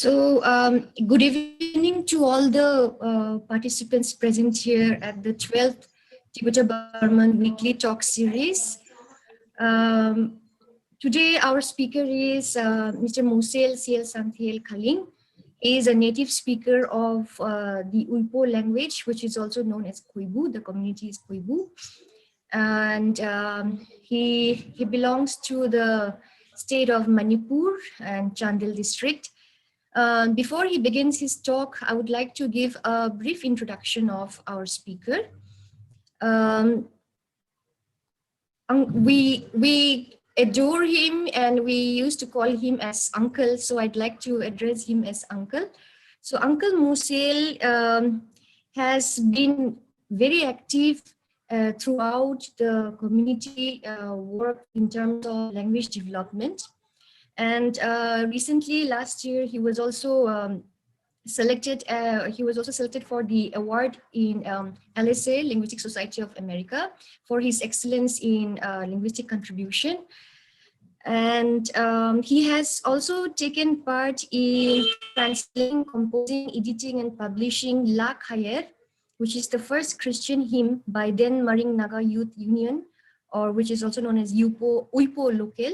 Good evening to all the participants present here at the 12th Tibeto-Burman weekly talk series. Today, our speaker is Mr. Mosyel Khaling. He is a native speaker of the Uipo language, which is also known as Koibu. The community is Koibu. And he belongs to the state of Manipur and Chandel district. Before he begins his talk, I would like to give a brief introduction of our speaker. We adore him and we used to call him as Uncle, so I'd like to address him as Uncle. So Uncle Mosyel has been very active throughout the community work in terms of language development. And recently, last year, he was also selected. He was also selected for the award in LSA, Linguistic Society of America, for his excellence in linguistic contribution. And he has also taken part in translating, composing, editing, and publishing La Khayer, which is the first Christian hymn by then Maring Naga Youth Union, or which is also known as Uipo Local,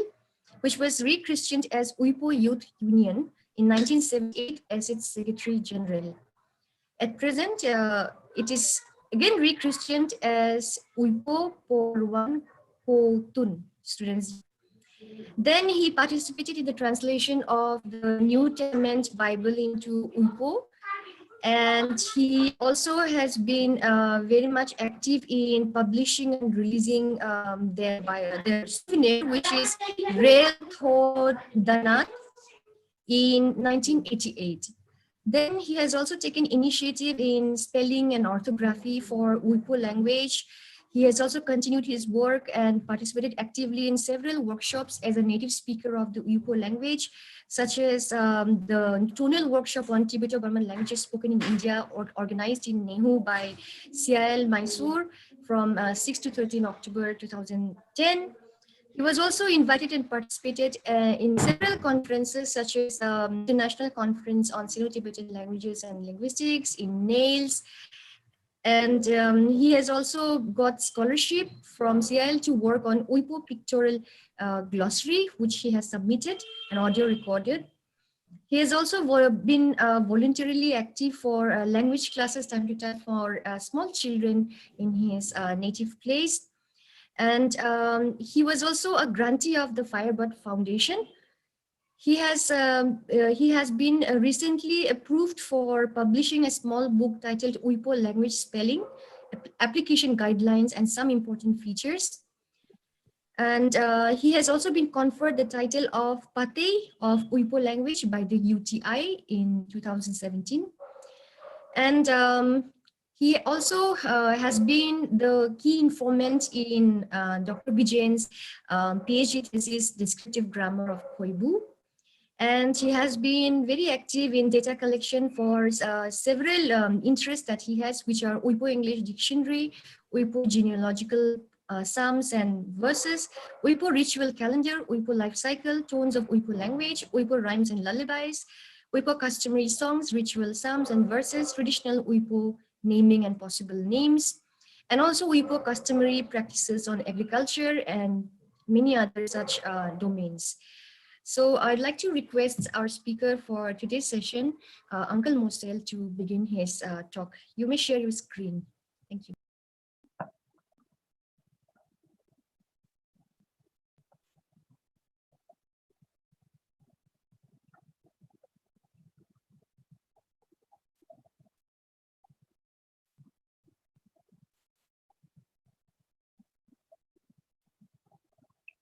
which was re-christened as Uipo Youth Union in 1978 as its Secretary General. At present, it is again re-christened as Uipo por One Po Tun students. Then he participated in the translation of the New Testament Bible into Uipo. And he also has been very much active in publishing and releasing their souvenir, which is Rel Tho Danat in 1988. Then he has also taken initiative in spelling and orthography for Uipo language. He has also continued his work and participated actively in several workshops as a native speaker of the Uipo language, such as the tonal workshop on Tibeto-Burman languages spoken in India, organized in Nehu by CIL Mysore from 6 to 13 October 2010. He was also invited and participated in several conferences, such as International Conference on Sino-Tibetan Languages and Linguistics in NAILS. And he has also got scholarship from CIL to work on Uipo pictorial glossary, which he has submitted and audio recorded. He has also been voluntarily active for language classes time to time for small children in his native place. And he was also a grantee of the Firebird Foundation. He has been recently approved for publishing a small book titled Uipo Language Spelling, Application Guidelines, and Some Important Features. And he has also been conferred the title of Pate of Uipo Language by the UTI in 2017. And he also has been the key informant in Dr. Bijayan's PhD thesis, Descriptive Grammar of Koibu. And he has been very active in data collection for several interests that he has, which are Uipo English Dictionary, Uipo Genealogical Psalms and Verses, Uipo Ritual Calendar, Uipo Life Cycle, Tones of Uipo Language, Uipo Rhymes and Lullabies, Uipo Customary Songs, Ritual Psalms and Verses, Traditional Uipo Naming and Possible Names, and also Uipo Customary Practices on Agriculture and many other such domains. So I'd like to request our speaker for today's session, Uncle Mosyel, to begin his talk. You may share your screen. Thank you.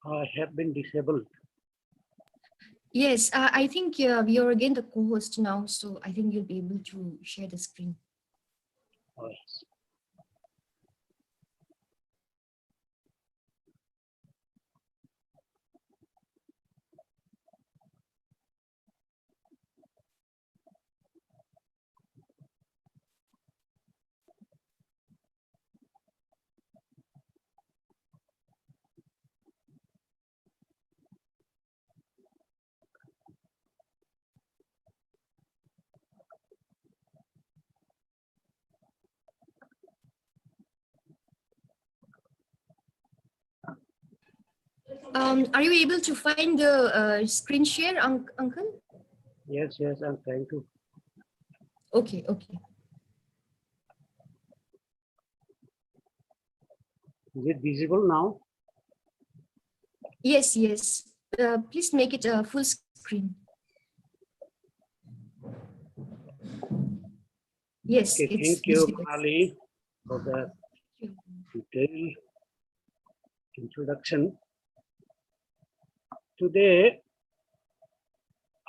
I have been disabled. Yes, I think you're again the co-host now, so I think you'll be able to share the screen. Oh, yes. Are you able to find the screen share, Uncle? Yes, I'm trying to. Okay. Is it visible now? Yes. Please make it a full screen. Yes, Okay, it's thank you, visible. Khaling, for the detailed introduction. Today,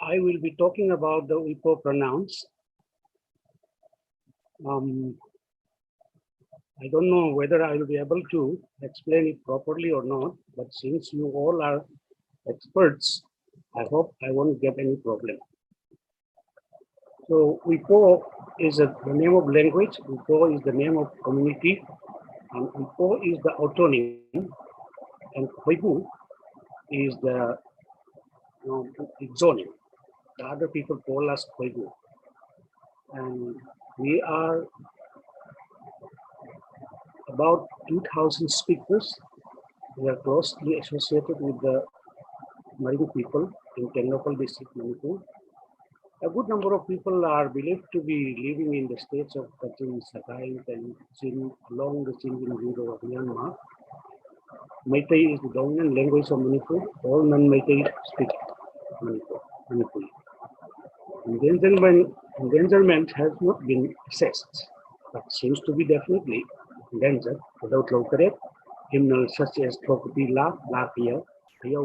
I will be talking about the Uipo pronouns. I don't know whether I will be able to explain it properly or not, but since you all are experts, I hope I won't get any problem. So Uipo is the name of language, Uipo is the name of community, and Uipo is the autonym, and Koibu is the exonym. The other people call us Koibu. And we are about 2,000 speakers. We are closely associated with the Marine people in Tengnoppal district, Manipur. A good number of people are believed to be living in the states of Kachin, Sakai, and Chin, along the Chinjin River of Myanmar. Meitei is the dominant language of Manipur. All non-Meitei speak Manipuri. Endangerment has not been assessed, but seems to be definitely endangered. Without Lokare, hymnals such as Tropati La, La Pia, Pia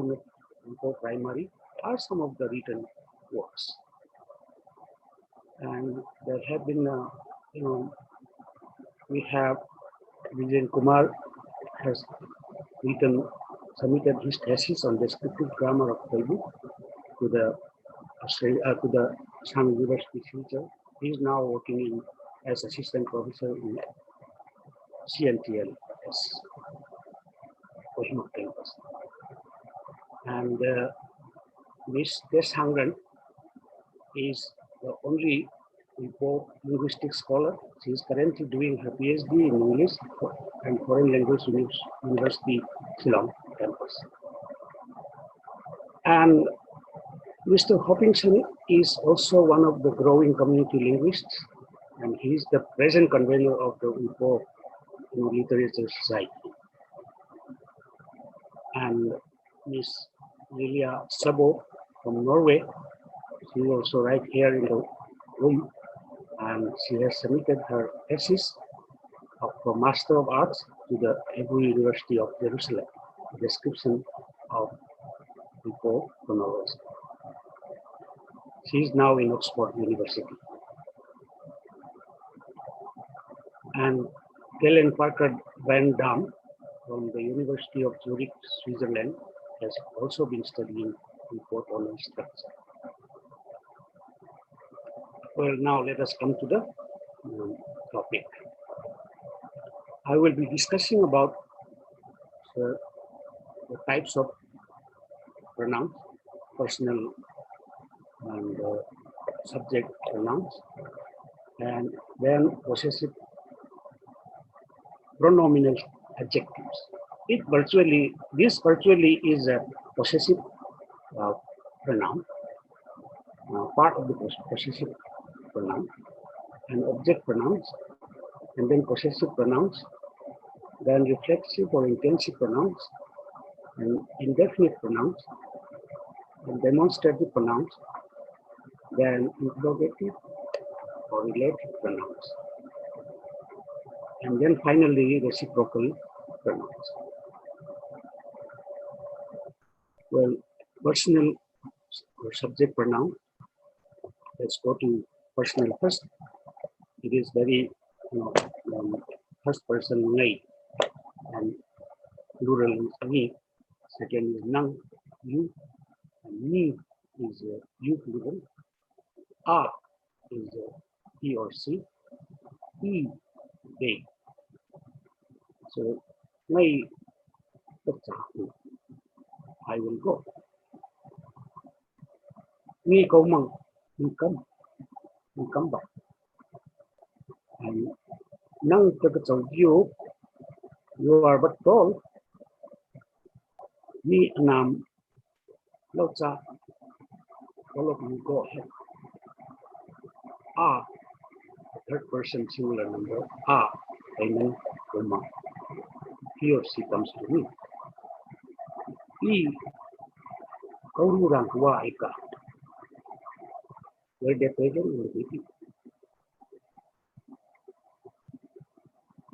Primary are some of the written works. And there have been, we have Vijay Kumar has submitted his thesis on descriptive grammar of Telugu to the Assam University Future. He is now working as assistant professor in CNTLS, Kohima campus. And Ms. Deshangran is the only linguistic scholar. She is currently doing her PhD in English and Foreign Language University, Shillong campus. And Mr. Hopkinson is also one of the growing community linguists, and he is the present convener of the Uipo Literature Society. And Ms. Lilia Sabo from Norway, she is also right here in the room, and she has submitted her thesis for Master of Arts to the Hebrew University of Jerusalem, a description of Uipo Pronouns. She is now in Oxford University. And Kellen Parker Van Dam from the University of Zurich, Switzerland, has also been studying Uipo tonal structure. Well, now let us come to the topic. I will be discussing about the types of pronouns, personal and subject pronouns, and then possessive pronominal adjectives. This virtually is a possessive pronoun, part of the possessive pronoun, and object pronouns, and then possessive pronouns, then reflexive or intensive pronouns, and indefinite pronouns, and demonstrative pronouns, then interrogative or relative pronouns, and then finally reciprocal pronouns. Well, personal or subject pronoun. Let's go to personal first. It is very, first person me, and plural is me. Second is nang, you, and me is you plural. A is he or she. E, they. So my, I will go. Me komang, you come back. And nang you are but tall. นี่นามเราจะ all of you go ahead are third person singular number are Raymond Burma. He or she comes to me. I kaururang wa ika. Where they present will be it.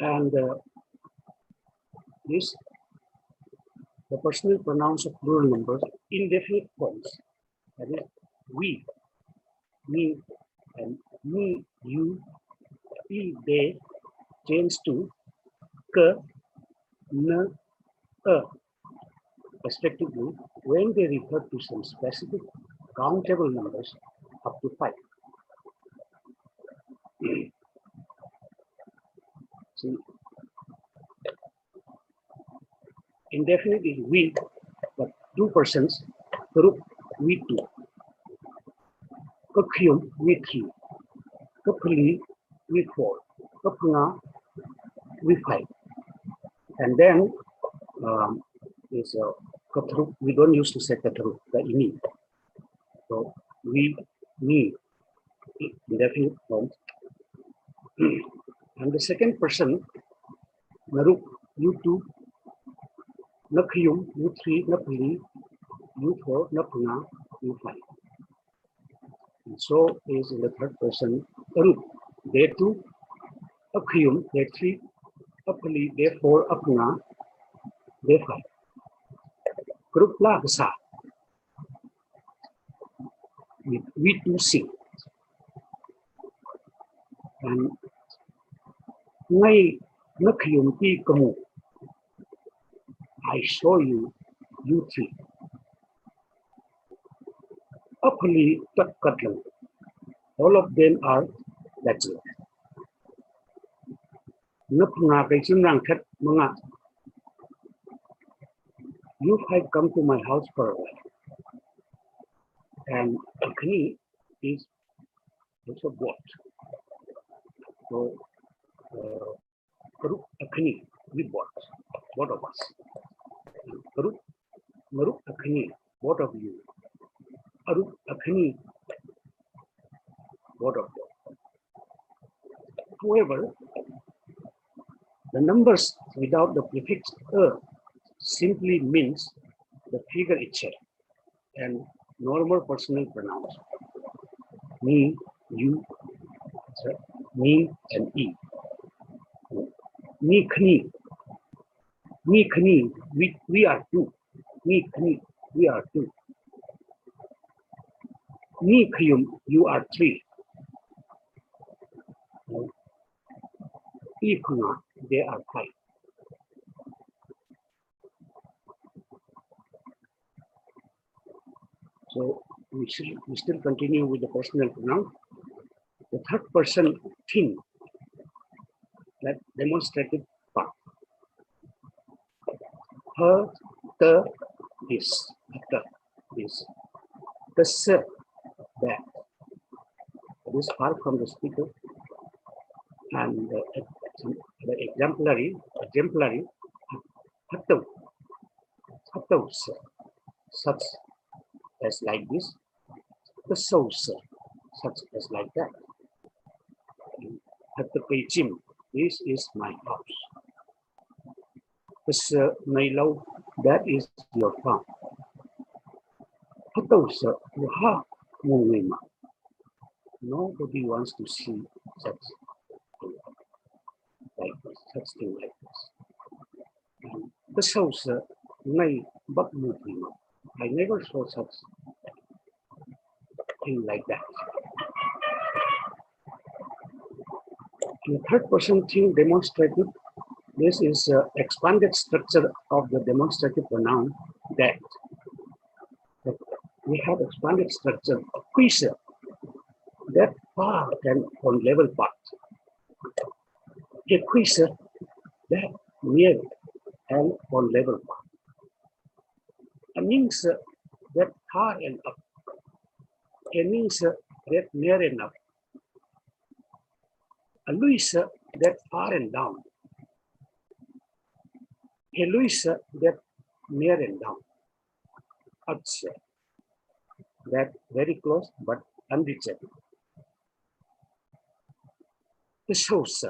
And this the personal pronouns of plural numbers indefinite forms. That is we, me, and me, you, he, they change to ka, na, respectively when they refer to some specific countable numbers up to 5. See, indefinite is we, but 2 persons, group we 2, kakyum we 3, kapli we 4, kapna we 5, and then is katru. We don't used to say katru, the ini. So we, me, indefinite form. And the second person, naruk, you 2, nakyum, you 3, napli, you 4, napuna, you 5. And so is in the third person, aruk, they 2, akyum, they 3, apli, they 4, apuna, they 5. Group la kasa. We 2 sing. And ngay nakyum ti kamu. I show you, you 3. Apli tatkatlang. All of them are bachelor. Napuna kay simrang kat mga. You 5 come to my house for a while. And Akni is also bought. So, Karuk Akni, we bought, both of us. Karuk, Maruk Akni, both of you. Aruk Akni, both of you. However, the numbers without the prefix simply means the figure itself and normal personal pronouns. Me, you, me, and e. Me, kni. Me, kni, we are 2. Me, kni, we are 2. Me, kyum, you are 3. E, kuna, they are 5. So we still continue with the personal pronoun. The third person thing, that demonstrative part. Her, the, this, this, the sir, that. This far from the speaker, and the exemplary, such as like this, the sauce, such as like that. At the Beijing, this is my house. This Nailau, that is your farm. Nobody wants to see such thing like this, such thing like this. The sauce, I never saw such thing like that. The third person thing demonstrative, this is expanded structure of the demonstrative pronoun that. We have expanded structure of creature, that part and on level part. A creature, that near and on level part. A means that far and up. A means that near and up. A Louis that far and down. A Louis that near and down. Acha. That very close but unreachable. Shows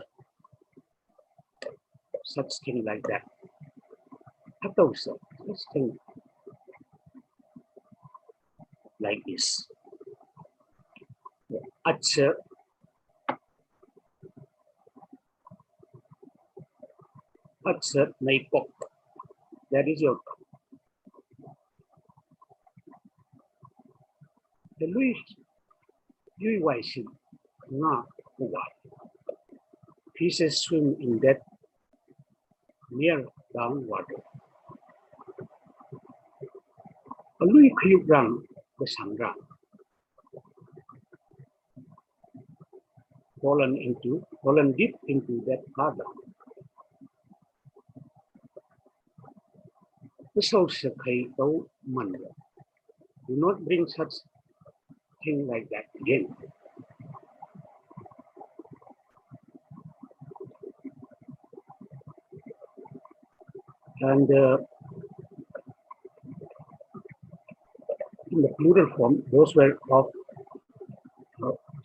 such thing like that. Hatausa, such thing like this. Acha. Acha naipok. That is your the Louis Uipo na Uwa. Fishes swim in that near down water. A Louis Rang the Sangra fallen deep into that garden. The souls do not bring such thing like that again. And in the plural form, those were of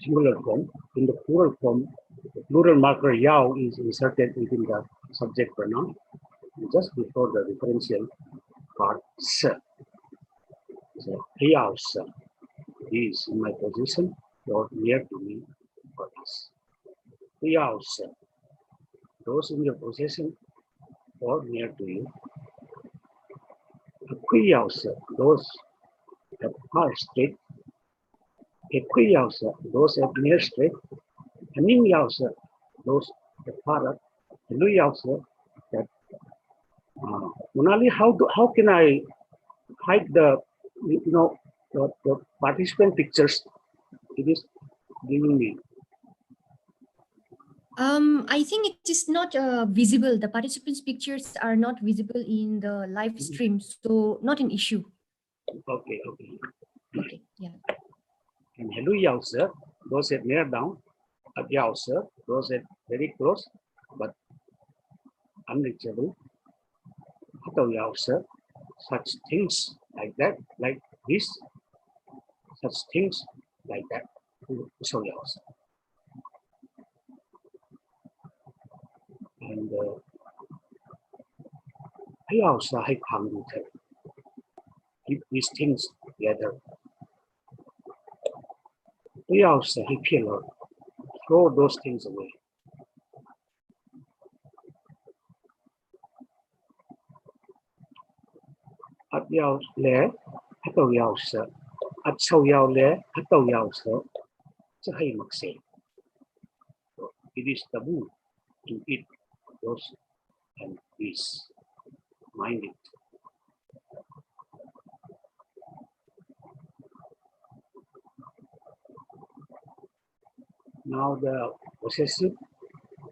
singular form. In the plural form, the plural marker yao is inserted within the subject pronoun just before the referential part se. So yao se is in my position or near to me for this. Yao se, those in your possession or near to you. Those at far straight. Those at near straight. Aning those at far up. That Monali, how can I hide the the participant pictures? It is giving me. I think it is not visible. The participants' pictures are not visible in the live stream, so not an issue. Okay. Okay, yeah. And hello, Yao sir. Those at near down. At Yao sir. Those at very close, but unreachable. Hatau Yao sir. Such things like that, like this. Such things like that. So Yao sir. And I also have come to keep these things together. We also have pillar, throw those things away. At Yao le, Hato Yao sir. At So Yao le, Hato Yao sir. So I must say, it is taboo to eat those and these. Mind it. Now the possessive,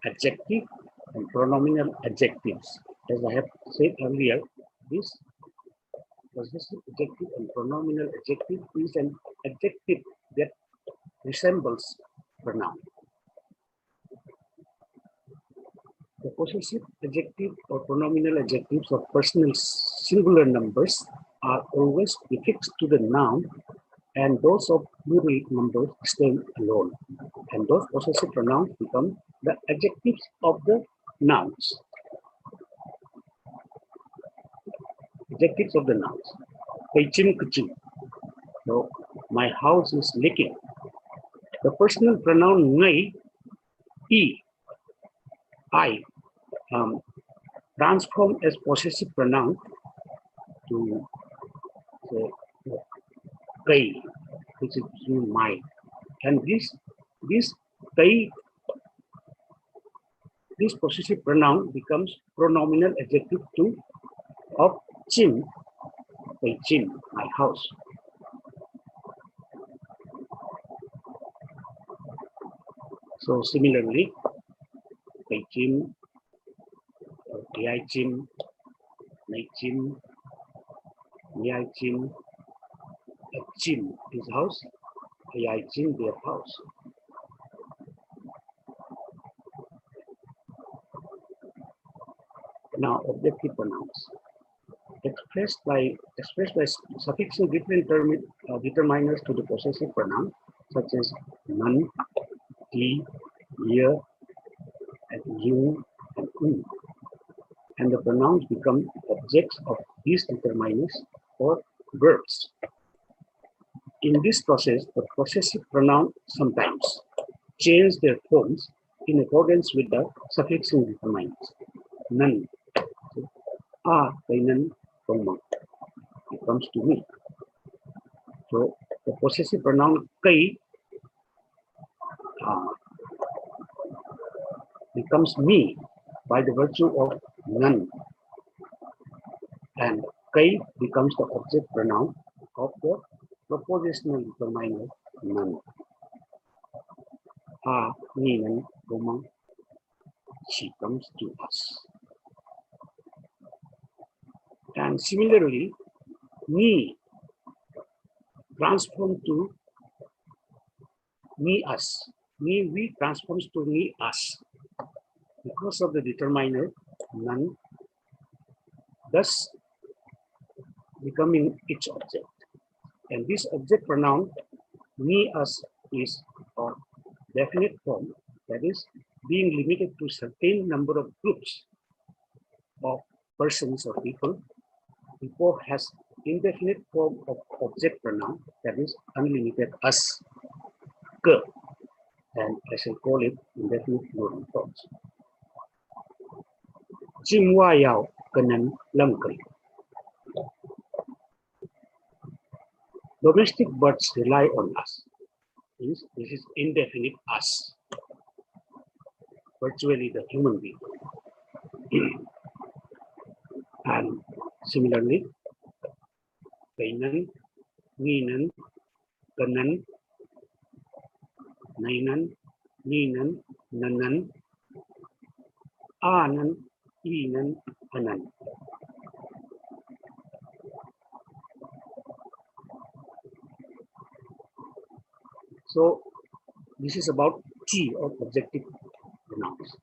adjective, and pronominal adjectives. As I have said earlier, this possessive adjective and pronominal adjective is an adjective that resembles pronoun. The possessive adjective or pronominal adjectives of personal singular numbers are always prefixed to the noun, and those of plural numbers stand alone. And those possessive pronouns become the adjectives of the nouns. Adjectives of the nouns. Kaichim kuchim. So my house is leaking. The personal pronoun ngai, I, transform as possessive pronoun to say kai, which is my, and this kai, this possessive pronoun becomes pronominal adjective to of chim, kai chim, my house. So similarly, kai chim, ai chim, nai chim, niai chim, chim is house, ai chim their house. Now objective pronouns. expressed by suffixing different determiners to the possessive pronoun, such as none, ti, ye, and you, and un. And the pronouns become objects of these determiners or verbs. In this process, the possessive pronoun sometimes change their forms in accordance with the suffixing determiners. None, kainan, it comes to me. So the possessive pronoun kai becomes me by the virtue of none, and kai becomes the object pronoun of the propositional determiner none. Ni, nan, gomang, she comes to us. And similarly, me transforms to me, us. Me, we transforms to me, us. Because of the determiner none, thus becoming its object. And this object pronoun me, us is a definite form, that is being limited to certain number of groups of persons or people. Uipo has indefinite form of object pronoun, that is unlimited us, ke, and I shall call it indefinite plural forms. Jimwa yao kenan lamkri. Domestic birds rely on us. This is indefinite us, virtually the human being. And similarly, kainan, ninan, kanan, nainan, ninan, nanan, anan, inan, anan. So this is about T or objective pronouns.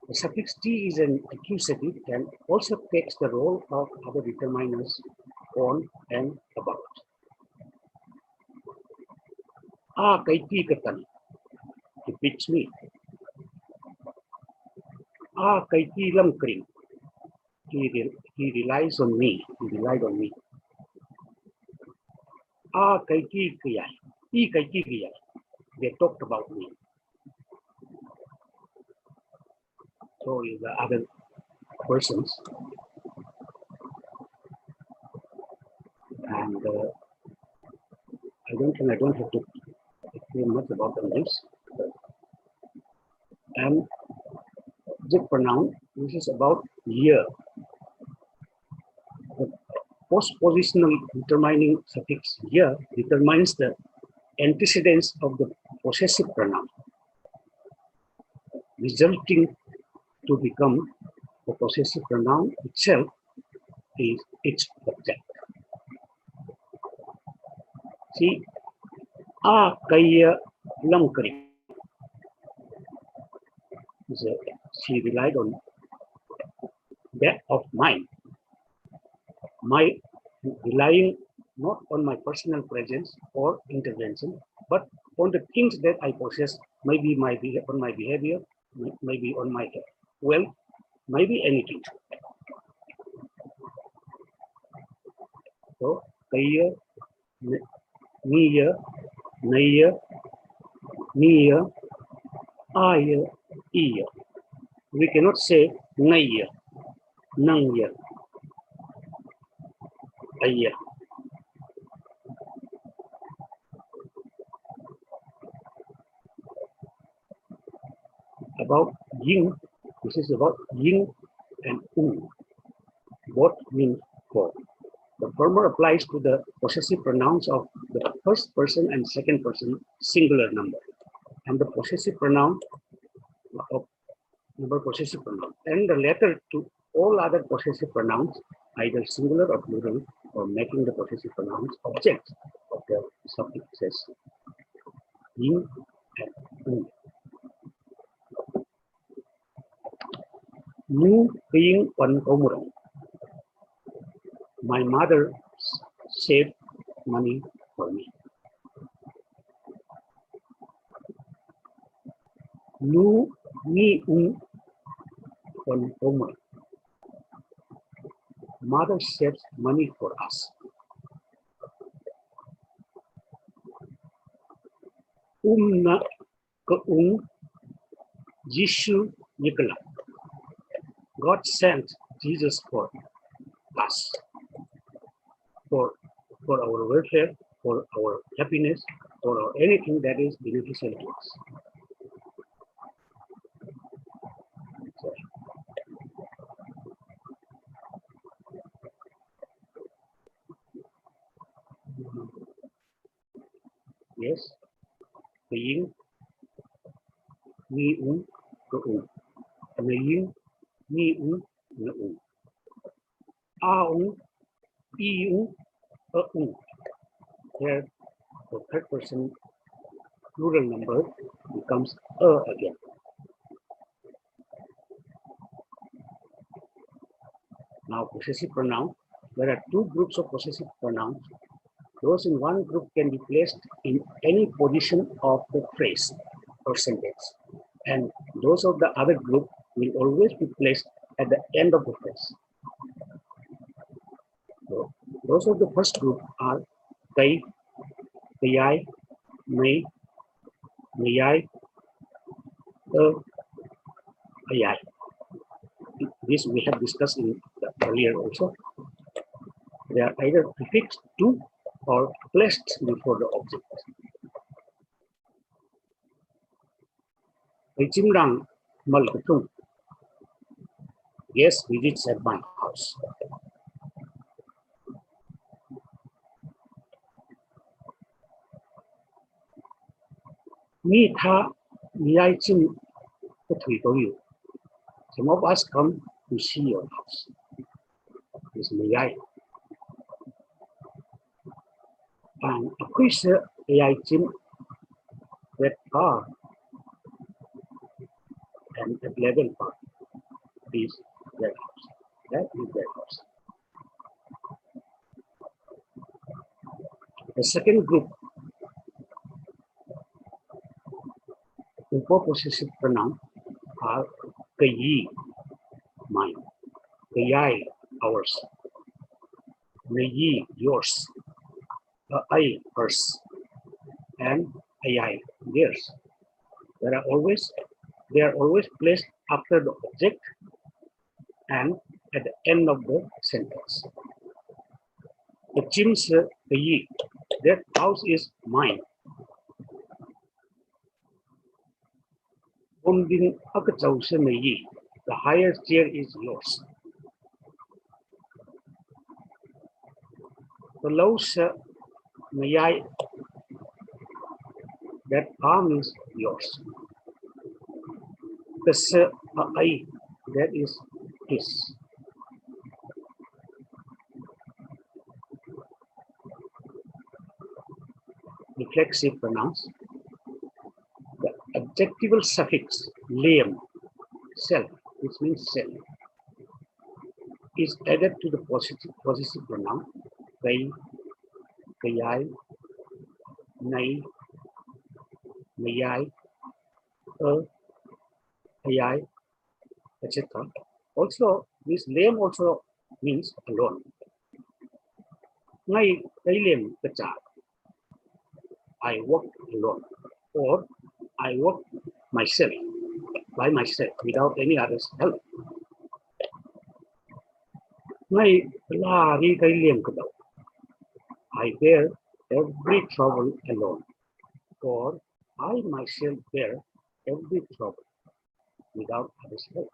The suffix T is an accusative and also takes the role of other determiners on and about. Kaiti katan, he beats me. Kaiti lamkring, he relies on me, he relied on me. Kaiti kiyai, kaiti kiyai, they talked about me. So is the other persons, and I don't have to explain much about the names. And object pronoun, this is about year. The postpositional determining suffix year determines the antecedents of the possessive pronoun, resulting to become the possessive pronoun itself is its object. See, kaya lamkari. She relied on that of mine. My relying not on my personal presence or intervention, but on the things that I possess, maybe on my behavior, maybe on my wealth, maybe anything. So, kaya, niya, naya, niya, aya, iya. We cannot say naya, nangya, aya. About yin, this is about yin and un. Both mean for. The former applies to the possessive pronouns of the first person and second person singular number, and the possessive pronoun of number possessive pronoun, and the latter to all other possessive pronouns, either singular or plural, or making the possessive pronouns objects of the suffixes yin and un. Nu being one komurang. My mother saved money for me. Nu ni con Homer. Mother saves money for us. Na ka Jishu Nikala. God sent Jesus for us, for our welfare, for our happiness, for anything that is beneficial to us. So, yes, being ni ka Yin ni na I here the third person plural number becomes again. Now possessive pronoun. There are two groups of possessive pronouns. Those in one group can be placed in any position of the phrase or sentence, and those of the other group will always be placed at the end of the phrase. So, those of the first group are kai, kayai, may, mayai, ayai. This we have discussed in the earlier also. They are either prefixed to or placed before the object. Yes, visits at my house. Some of us come to see your house. This Mayai. And a quiz AI Jim that are and at level part is their house. That is their house. The second group, Uipo possessive pronoun, are kayi, mine, kayai, ours, nayi, yours, ai, hers, and ayai, theirs. They are always placed after the object and at the end of the sentence. The Jim's kayi, that house is mine. The higher chair is yours. The lows mayai, that arm is yours. The I, that is his. Reflexive pronouns. The adjectival suffix liam, self, which means self, is added to the possessive pronoun kai, kayai, nai, mayai, ayai, etc. Also, this liam also means alone. Nai liam kacha, I work alone, or I work myself, by myself, without any other's help. I bear every trouble alone, or I myself bear every trouble without others' help.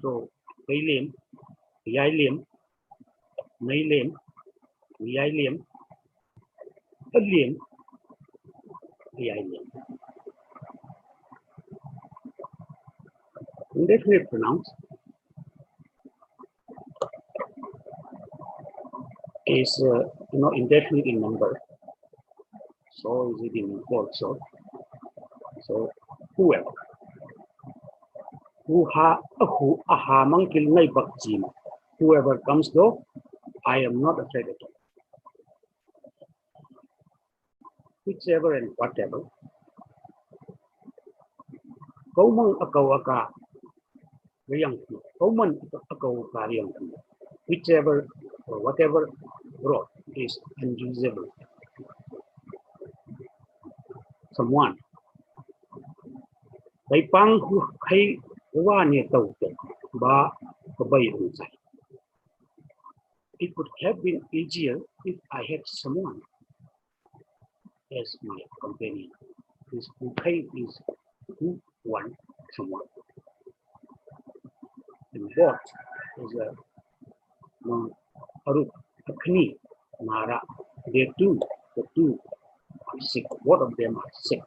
So, Kailim, Yailim, Nailim, Yailim, Alim, Yailim. Indefinite pronouns is indefinite in number. So is it in also. So whoever. Who aha mangkil ngay bakjim. Whoever comes though, I am not afraid at all. Whichever and whatever. Câu mong a câu aka riyang tu. Câu man a câu ka riyang tu. Whichever or whatever brought is unusable. Someone. They pang who hay wa ne tau te ba ko bai ru sai. It would have been easier if I had someone as my companion. This okay is who one someone. And what is a Aruk, Akni, Mara, they too, the two are sick. Both of them are sick.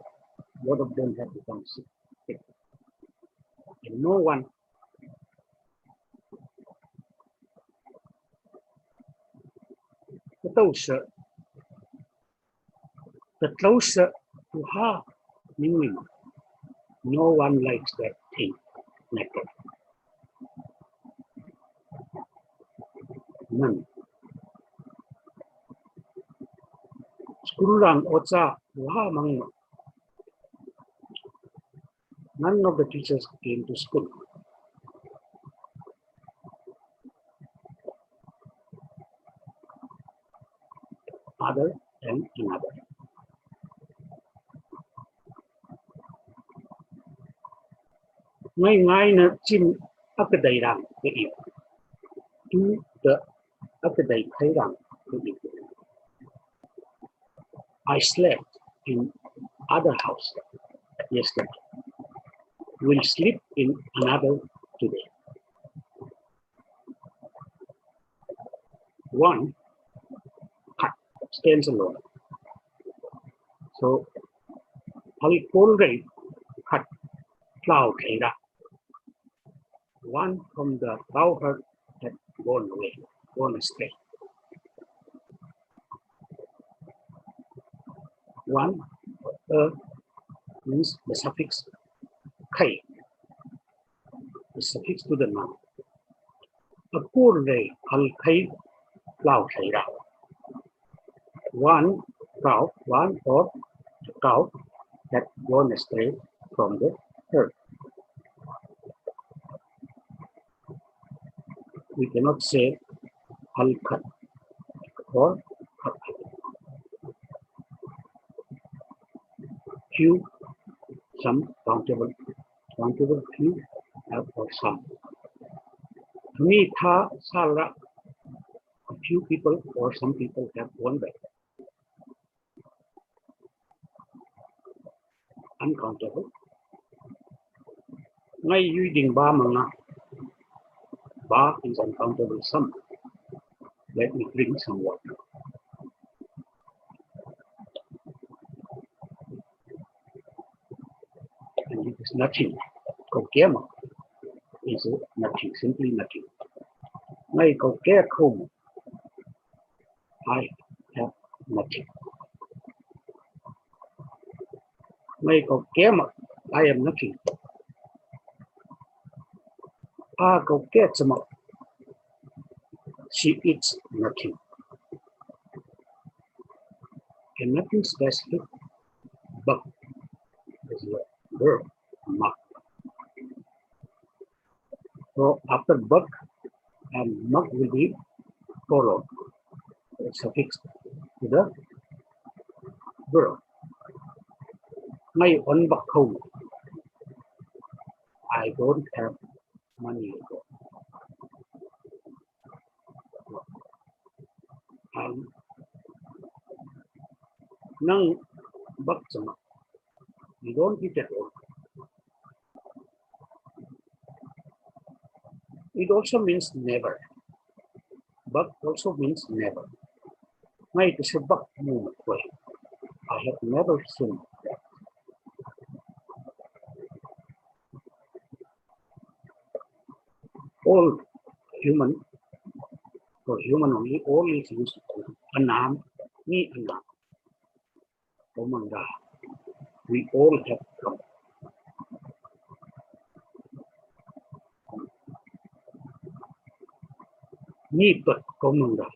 Both of them have become sick. And no one the closer to her, meaning no one likes that thing, naked. None. Skurulang ocha waha mang. None of the teachers came to school. Other than another. Ngay na chim akaday rang ke if. To the akaday kay rang ke if. I slept in other house yesterday. Will sleep in another today. One stands alone. So, Halikolray cut plow kaira. One from the plow herd had gone away, gone astray. One means the suffix kai, the suffix to the noun. A poor day, al kai plow kaira. One cow, one or cow had gone astray from the herd. We cannot say al cut or cut. Few, some, countable, few, or some. To me, tha, sala, a few people or some people have gone back. Uncountable. Ngay using ba mga. Ba is uncountable some. Let me drink some water. And it is nothing. Kokema is nothing, simply nothing. Ngay kokea I have nothing. Ngay kokema, I am nothing. Koketsama, she eats nothing. And nothing specific, but is a verb, mak. So after bak and mak will be followed. It's affixed to the verb. Ngay on bak home. I don't have money. And nang bak sama. You don't eat at all. It also means never. Bak also means never. Ngay it is a bak moment way. I have never seen that. All human, for human only, all is used to anam, ni anam. Omanga. We all have come. Ni tot komunda.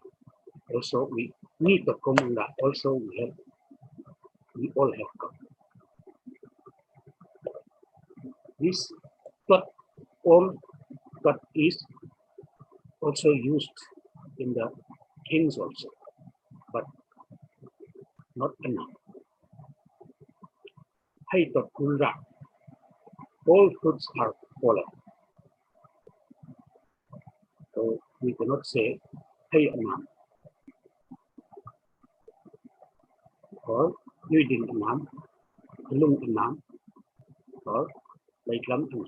Also we ni tot komunda. Also we all have come. This tot all tot is also used in the things also, but not enough. Hai tot kulra. All fruits are fallen. So we cannot say hey anam or reading anam, lung anam, or like lam anam.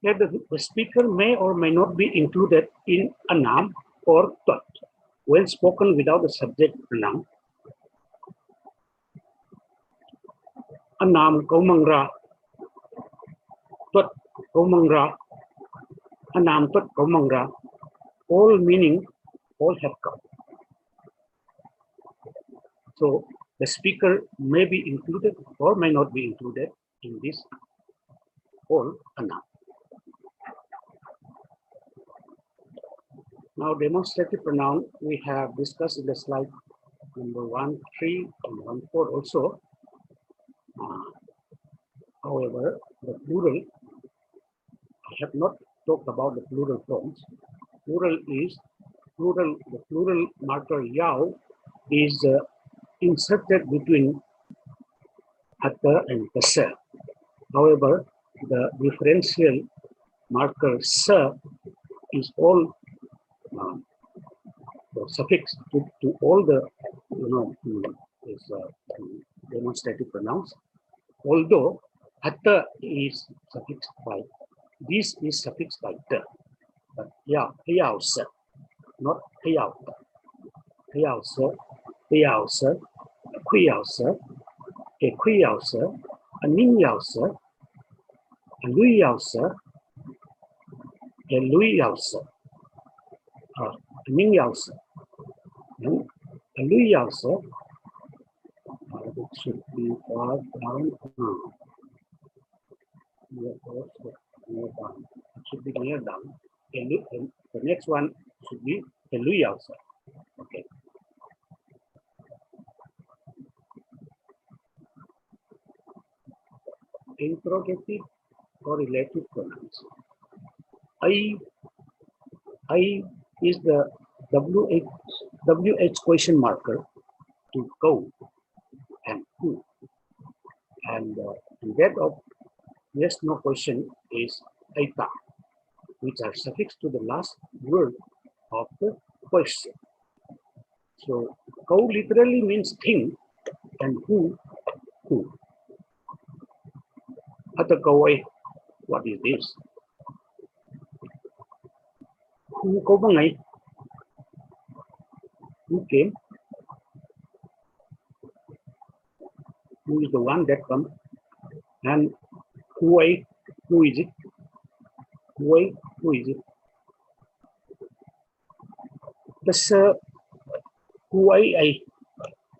That the speaker may or may not be included in anam or tot when spoken without the subject pronoun. Anam kaumangra, tot kaumangra, anam tot kaumangra, all meaning all have come. So the speaker may be included or may not be included in this all anam. Now demonstrative pronoun we have discussed in the slide number 1, 3 and 1, 4 also. However, the plural, I have not talked about the plural forms. Plural is plural. The plural marker yao is inserted between hatta and kasa. However, the differential marker sa is all the suffix to all the demonstrative pronouns. Although hatta is suffixed by, this is suffixed by the, but yeah, hayausa, not hayauta. Hayausa, hayausa, kuyausa, ekuyausa, aningyausa, aluyausa, eluyausa, aningyausa, aluyausa. It should be far down. Near down. It should be near down. And the next one should be eluyausa. Okay. Interrogative or relative pronouns. I is the WH question marker to go and who. And that of yes no question is aita, which are suffixed to the last word of the question. So kau literally means thing and who. Atagawai, what is this? Who kau bangai? Who came? Who is the one that come? And who is it? Who is it? Kasa who ay.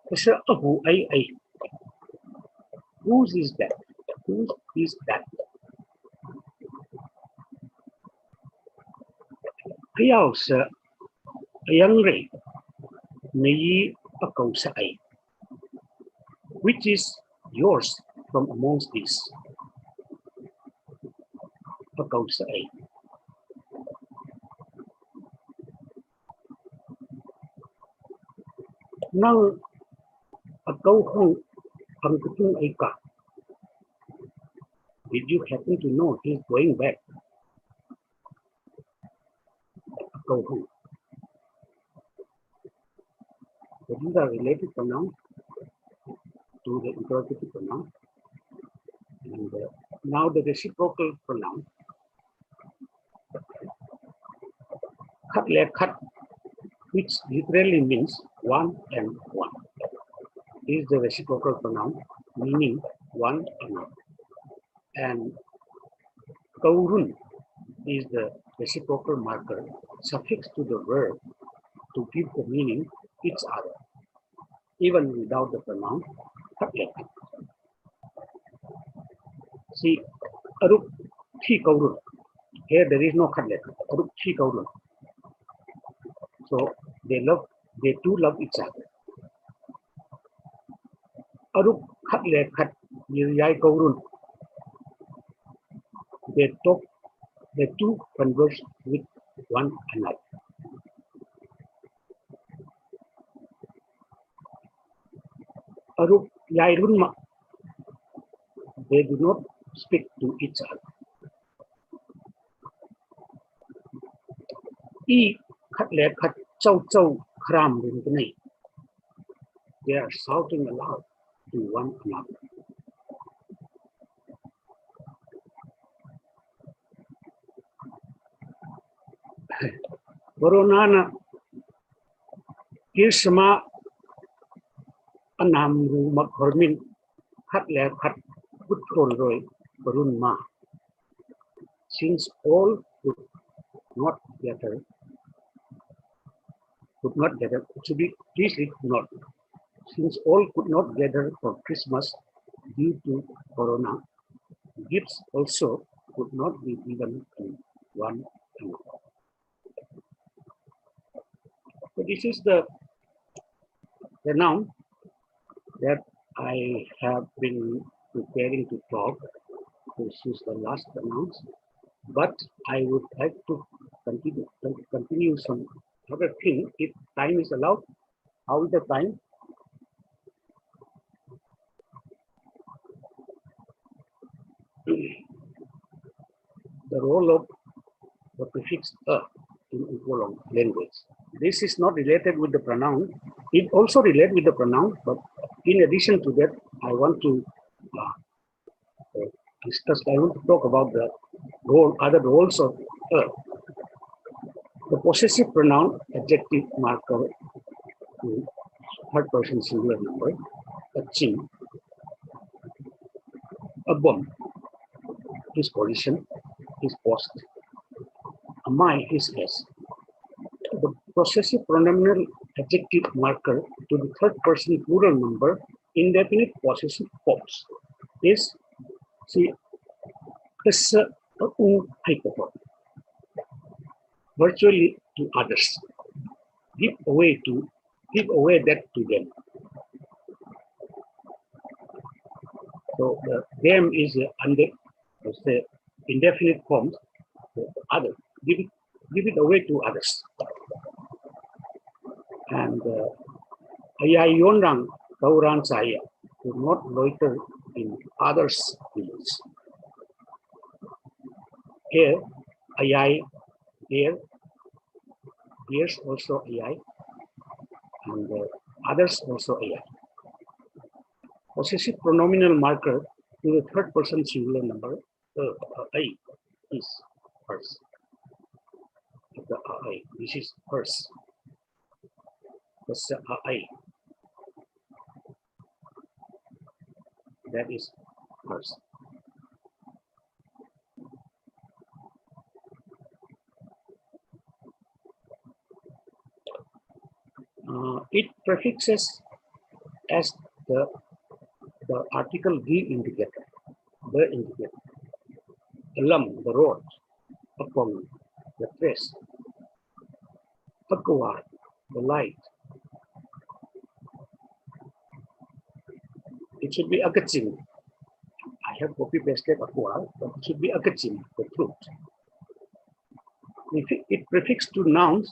Kasa who ay. Whose is that? Whose is that? Ayaw sa ayang ray nayi akaw sa ay. Which is yours from amongst these? Akaw sa ay. Nang akaw hong ang kutung ay ka, did you happen to know he's going back? Akaw hong. So these are related pronouns to the interrogative pronoun. And now the reciprocal pronoun. Khat le khat, which literally means one and one, is the reciprocal pronoun meaning one and one. And kaurun is the reciprocal marker suffixed to the verb to give the meaning each other, even without the pronoun khat le khat. See, Aruk Thi Kaurun. Here there is no khatlet. Aruk Thi Kaurun. So they two love each other. Aruk khatlet khat yai Kaurun. They two converse with one another. Aruk yai runma. They do not speak to each other. E khatlet khat chow chow kram rinkanai. They are shouting aloud to one another. Baronana Kirsama Anamru Makhormin Khatler Khat Putrol Roy Barun Ma. Since all could not gather, please read not. Since all could not gather for Christmas due to Corona, gifts also could not be given to one another. So this is the pronoun that I have been preparing to talk. This is the last pronouns, but I would like to continue some other thing if time is allowed. How is the time? The role of the prefix a in Uipo language. This is not related with the pronoun. It also relates with the pronoun, but in addition to that, I want to talk about the other roles of a. The possessive pronoun adjective marker to third person singular number, a chin, a bomb, his position, his post, a my, his s. The possessive pronominal adjective marker to the third person plural number indefinite possessive forms is virtually to others. Give away that to them. So them is the indefinite form. The other. Give it away to others. And ayayonrang kauran saya, do not loiter in others' fields. Here, ayay, here's also ayay, and others also ayay. Possessive pronominal marker to the third person singular number, I is hers. The I, this is hers. The I, that is hers. It prefixes as the article the indicator, the lum, the road, upon, the trace, akwa, the light. It should be akachim. I have copy pasted akwa, but it should be akachim, the truth. It prefixes to nouns,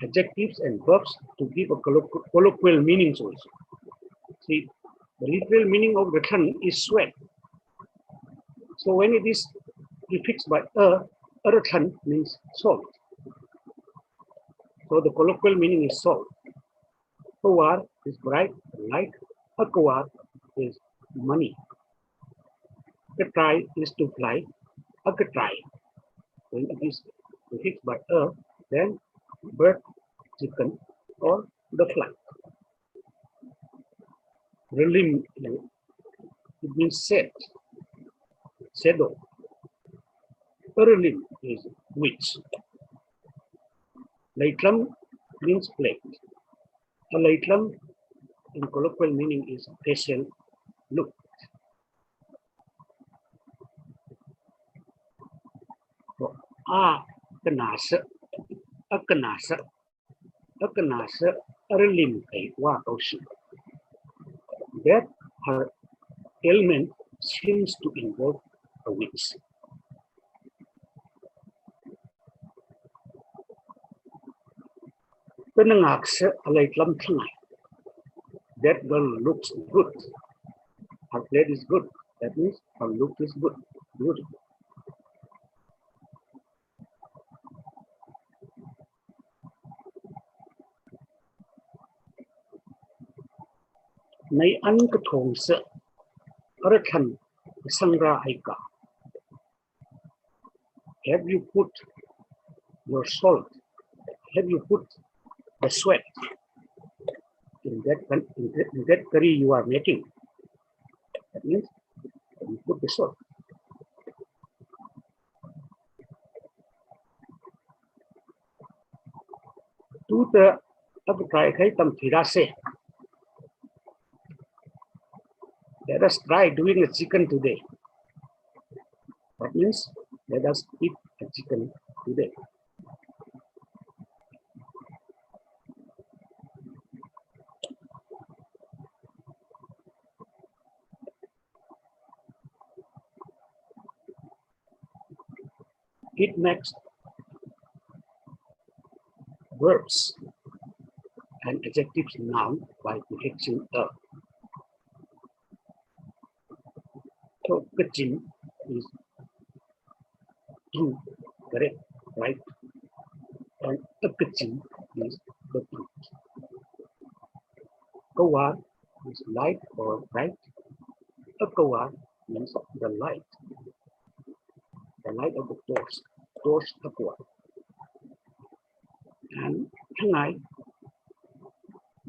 adjectives, and verbs to give a colloquial meanings also. See, the literal meaning of return is sweat. So when it is prefixed by a return means salt. So the colloquial meaning is salt. Kawar is bright, light. Akawar is money. Katrai is to fly. Akatrai. When it is prefixed by a, then bird, chicken, or the flight. Relim, it means set. Shadow. Relim is witch. Laitlam means plate. A laitlam in colloquial meaning is facial look. A kenasa, a kenasa, lim kay wa kausi. That her ailment seems to involve a witch. Penengaksa alay lam thangai. That girl looks good. Her plate is good. That means her look is good. Beautiful. Nay an kathong sa arathan sangra aika. Have you put your salt? Have you put the sweat in that curry you are making? That means you put the salt. To the abkai tam thirase. Let us try doing a chicken today. That means let us eat a chicken today. It makes verbs and adjectives noun by prefixing a. So kachin is true, correct, right? And akachin is the truth. Kawar is light or bright. Akawar means the light of the torch aqua. And Khangai,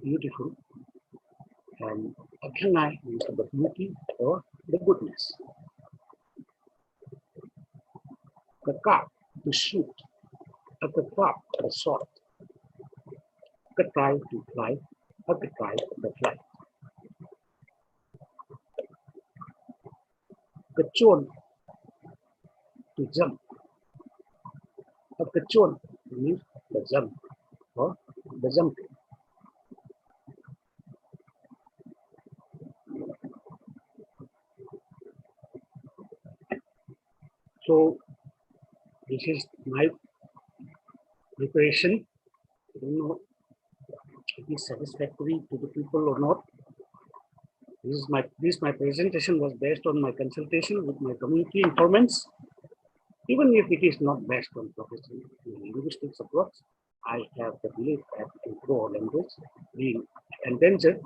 beautiful. And Khangai means the beauty or the goodness. Kakak, to shoot. Kakak, the sword. Katrai, to fly. Katrai, the flight. Kachon, to jump. Kachon means the jump or the jumping. So this is my preparation. I don't know if it is satisfactory to the people or not. My presentation was based on my consultation with my community informants. Even if it is not based on professional linguistics approach, I have the belief that in core language being endangered,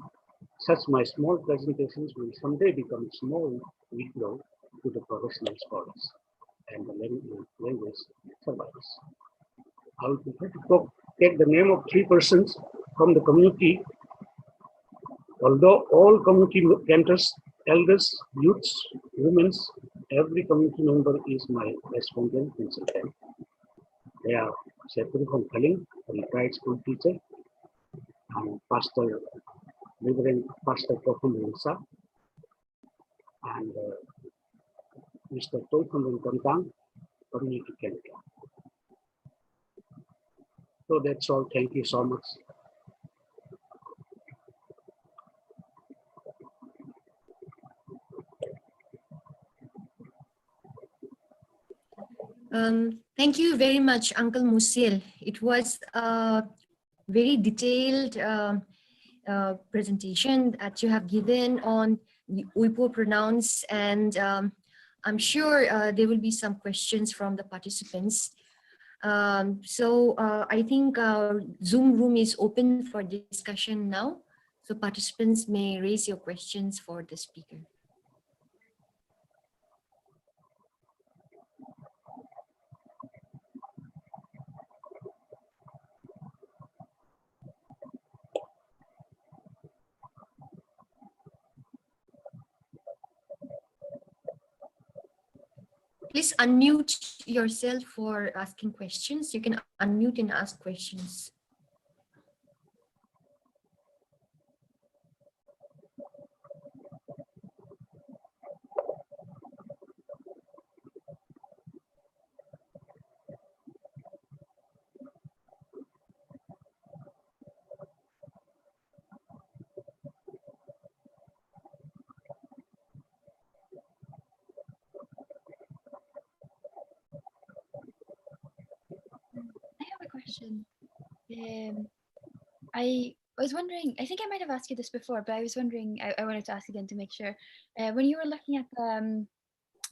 such my small presentations will someday become small window to the professional scholars and the language survivors. I will prefer to take the name of 3 persons from the community. Although all community mentors, elders, youths, women, every community member is my respondent consultant. They are Separately from Khaling, a retired school teacher, and Reverend Pastor Pronominal, and Mr. Tolkien Kantang, Community Canada. So that's all. Thank you so much. Thank you very much, Uncle Mosyel. It was a very detailed presentation that you have given on the Uipo pronouns, and I'm sure there will be some questions from the participants. So I think our Zoom room is open for discussion now. So participants may raise your questions for the speaker. Please unmute yourself for asking questions. You can unmute and ask questions. question. I was wondering, I think I might have asked you this before, but I was wondering, I wanted to ask again to make sure. When you were looking at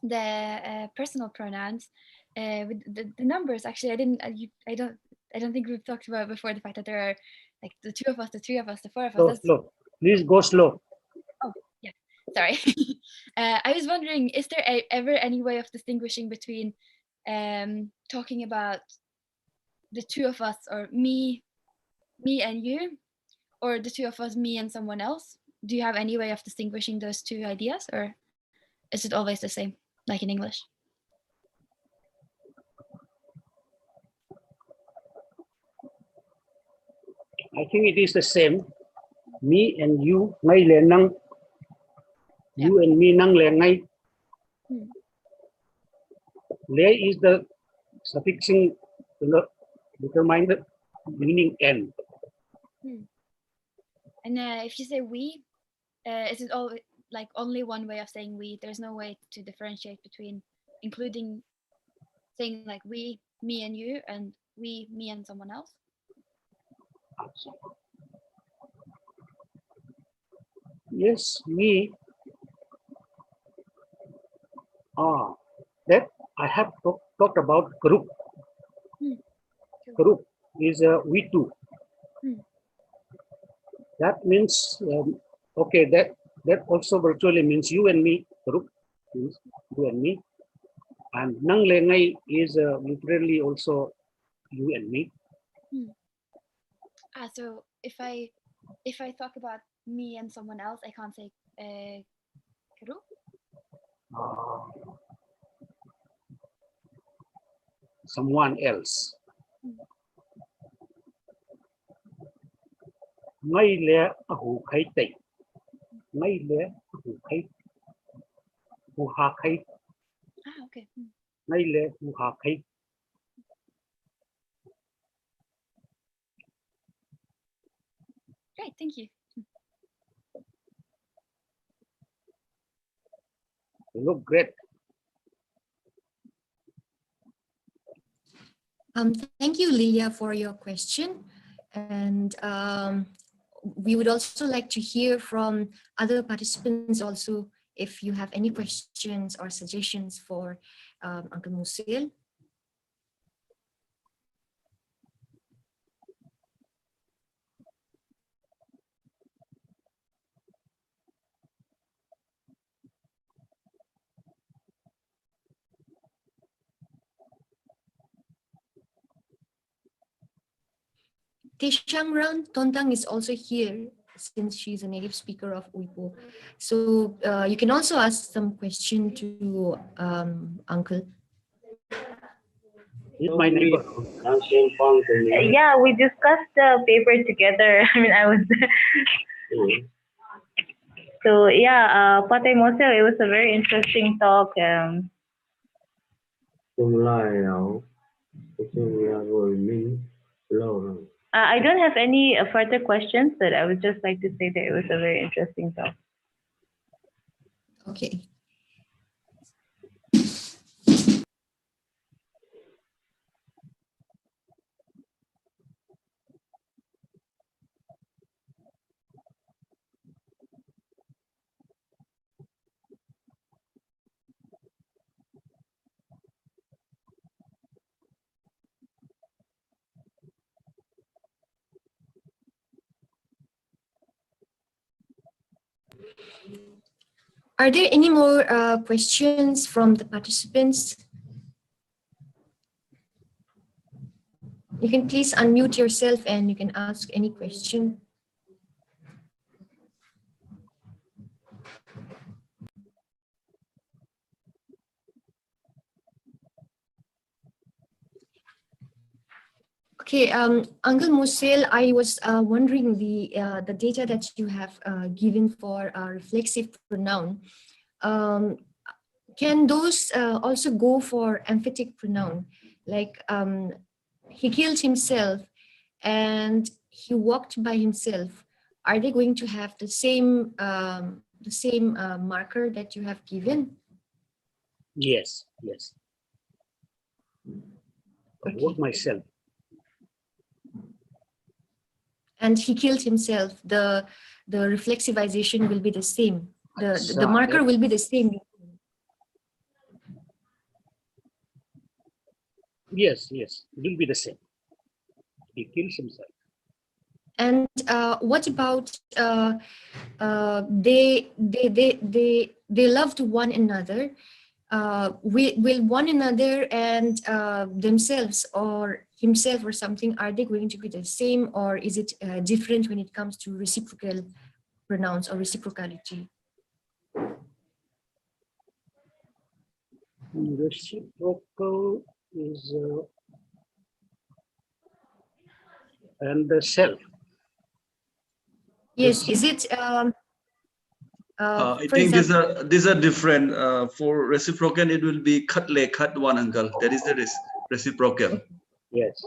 the personal pronouns, with the numbers, actually, I don't think we've talked about before the fact that there are like the 2 of us, the 3 of us, the 4 of us. Slow. Please go slow. Oh, yeah. Sorry. I was wondering, is there ever any way of distinguishing between talking about the 2 of us, or me and you, or the 2 of us, me and someone else? Do you have any way of distinguishing those two ideas, or is it always the same, like in English? I think it is the same. Me and you, ngay le nang. You and me nang le ngay. Le is the suffixing, determine the meaning and. And if you say we, is it all like only one way of saying we? There's no way to differentiate between including saying like we, me and you, and we, me and someone else? Yes, me. That I have talked about group. Group is we two. That means okay. That also virtually means you and me. Group means you and me, and nang le ngay is literally also you and me. So if I talk about me and someone else, I can't say group. Someone else. Ngay le ahu khai tay. Ngay le ahu khai. Hu ha khai. Okay. Ngay le hu ha khai. Great, thank you. You look great. Thank you, Lilia, for your question. And we would also like to hear from other participants also, if you have any questions or suggestions for Uncle Mosyel. Tishangran Tontang is also here, since she's a native speaker of Uipo. So you can also ask some question to Uncle. He's my neighbor. Yeah, we discussed the paper together. I mean, I was. So yeah, Patay Mosyel, it was a very interesting talk. I don't have any further questions, but I would just like to say that it was a very interesting talk. Okay. Are there any more questions from the participants? You can please unmute yourself and you can ask any question. Okay, Uncle Mosyel, I was wondering the data that you have given for reflexive pronoun. Can those also go for emphatic pronoun? Like he killed himself and he walked by himself. Are they going to have the same marker that you have given? Yes. I Okay. work myself. and he killed himself, the reflexivization will be the same. The marker will be the same. Yes, it will be the same. He kills himself. And what about they loved one another? Will one another and themselves or himself or something, are they going to be the same, or is it different when it comes to reciprocal pronouns or reciprocality? Reciprocal is and the self. Yes, is it? I For think example, these are different. For reciprocal, it will be cut one uncle. That is the reciprocal. Yes.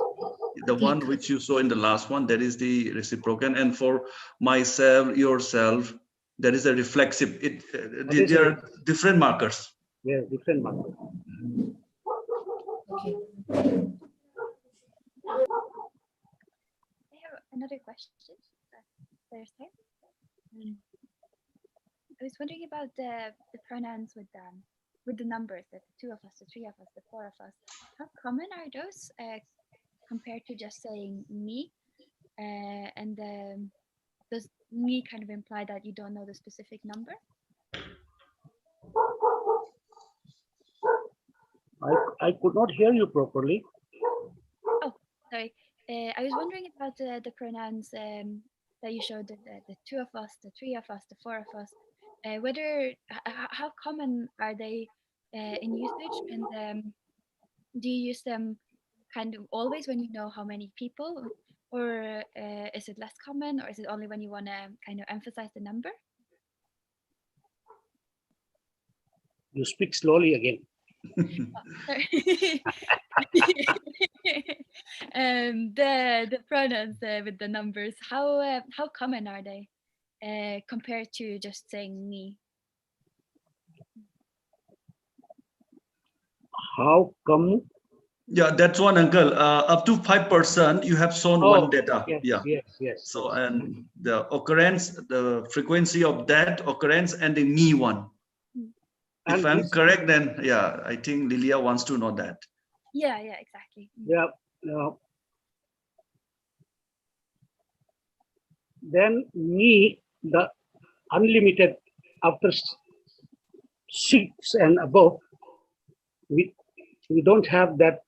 The one which you saw in the last one, that is the reciprocal. And for myself, yourself, that is a reflexive. There are different markers. Yeah, different markers. okay. I have another question. There's time. I was wondering about the pronouns with the numbers, the 2 of us, the 3 of us, the 4 of us. How common are those compared to just saying me? And does me kind of imply that you don't know the specific number? I could not hear you properly. Oh, sorry. I was wondering about the pronouns that you showed, the 2 of us, the 3 of us, the 4 of us. How common are they in usage, and do you use them kind of always when you know how many people, or is it less common, or is it only when you want to kind of emphasize the number? You speak slowly again. Sorry. The pronouns with the numbers, how common are they compared to just saying me? How come? Yeah, that's one, uncle. Up to 5%, you have shown one data. Yes. So, and the occurrence, the frequency of that occurrence, and the me one. And if I'm correct, then yeah, I think Lilia wants to know that. Yeah, exactly. Yeah. Then me, the unlimited after 6 and above, we don't have that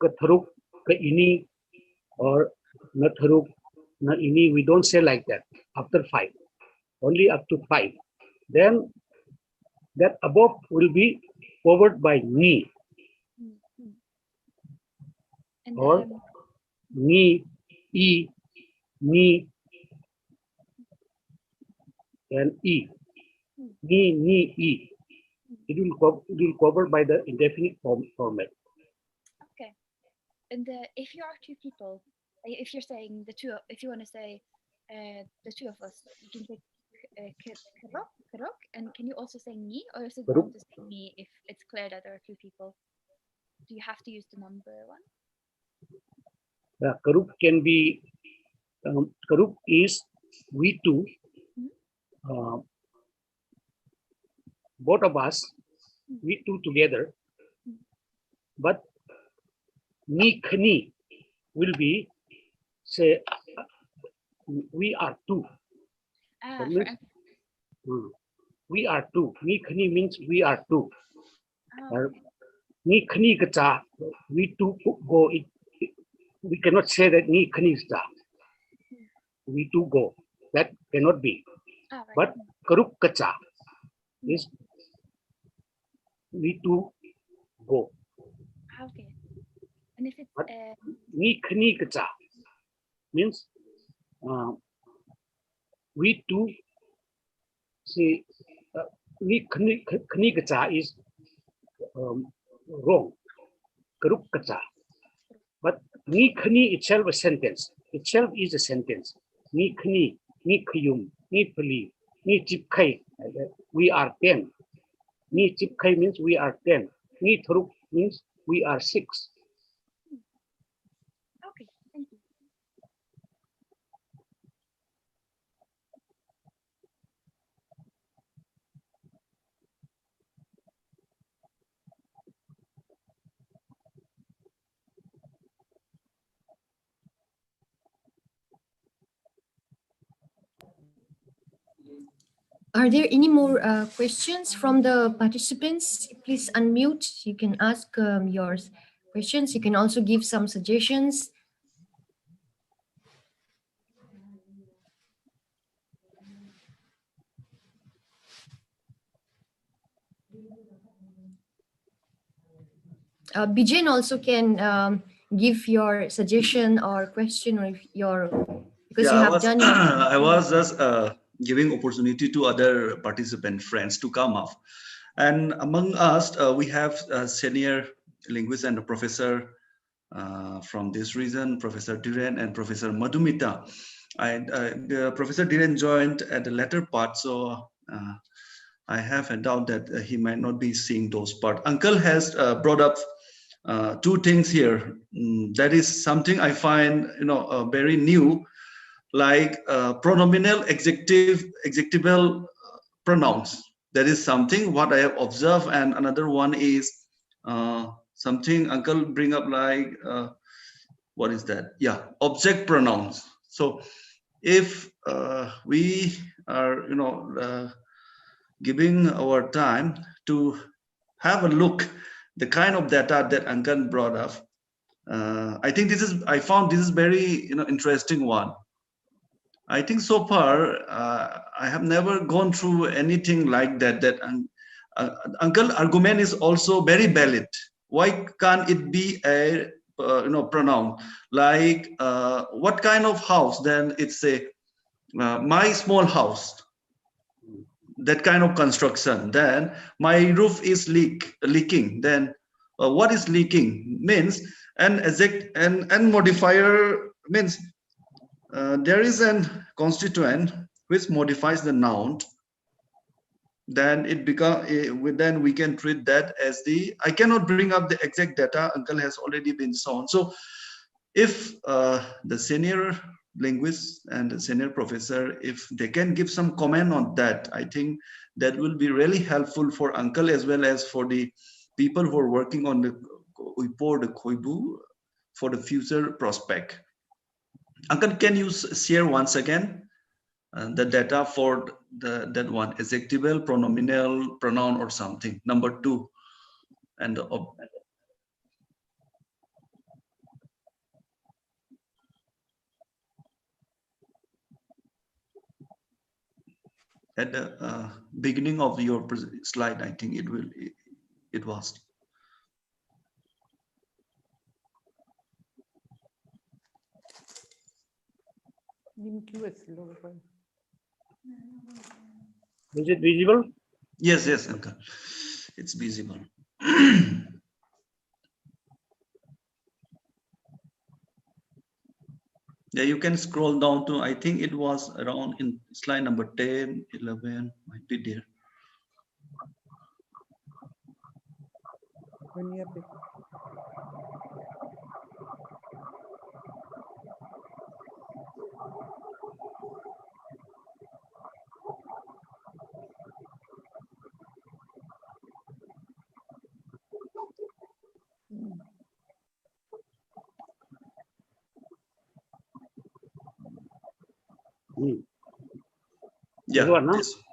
katharuk, ka ini, or natharuk, na ini. We don't say like that after 5. Only up to 5. Then that above will be covered by ni. And or ni, e, ni, and e. Ni, e. It will cover by the indefinite format. Okay. And if you are 2 people, if you're saying if you want to say the 2 of us, you can say karok, and can you also say ni, or is it wrong to say ni if it's clear that there are 2 people? Do you have to use the number one? Karuk can be, karuk is we two, both of us, we two together, but ni khani will be, say, we are 2. That means, we are 2. Ni khani means we are 2. Ni khani kacha, we two go. We cannot say that ni khani is da. We two go. That cannot be. But karuk kacha is we two go. Okay. And if it's ni khani kacha means we two say ni khani kacha is wrong. Karuk kacha. But ni khani itself a sentence. Itself is a sentence. Ni khani, ni khayum, ni pali, ni chipkai. We are 10. Ni chipkai means we are 10. Ni tharuk means We are 6. Okay, thank you. Are there any more questions from the participants? Please unmute. You can ask your questions. You can also give some suggestions. Bijen also can give your suggestion or question or your, because Yeah, you have done your. I was just giving opportunity to other participant friends to come up. And among us, we have a senior linguist and a professor from this region, Professor Dhiren and Professor Madhumita. Professor Dhiren joined at the latter part, so I have a doubt that he might not be seeing those parts. Uncle has brought up two things here. That is something I find, very new, like pronominal, adjectival pronouns. That is something what I have observed, and another one is something Uncle bring up, like what is that? Yeah, object pronouns. So if we are, giving our time to have a look, the kind of data that Uncle brought up, I found this is very, interesting one. I think so far I have never gone through anything like that. Uncle argument is also very valid. Why can't it be a pronoun, like what kind of house? Then it's a my small house. That kind of construction. Then my roof is leaking. Then what is leaking means an modifier means there is an constituent which modifies the noun. Then then we can treat that as the. I cannot bring up the exact data. Uncle has already been shown. So if the senior linguist and the senior professor, if they can give some comment on that, I think that will be really helpful for Uncle as well as for the people who are working on the Uipo, the Koibu, for the future prospect. Uncle, can you share once again the data for that one, adjectival, pronominal, pronoun or something, number 2, and at the beginning of your slide, I think it was. Is it visible? Yes, Uncle. It's visible. Yeah, you can scroll down to, I think it was around in slide number 10, 11, might be there.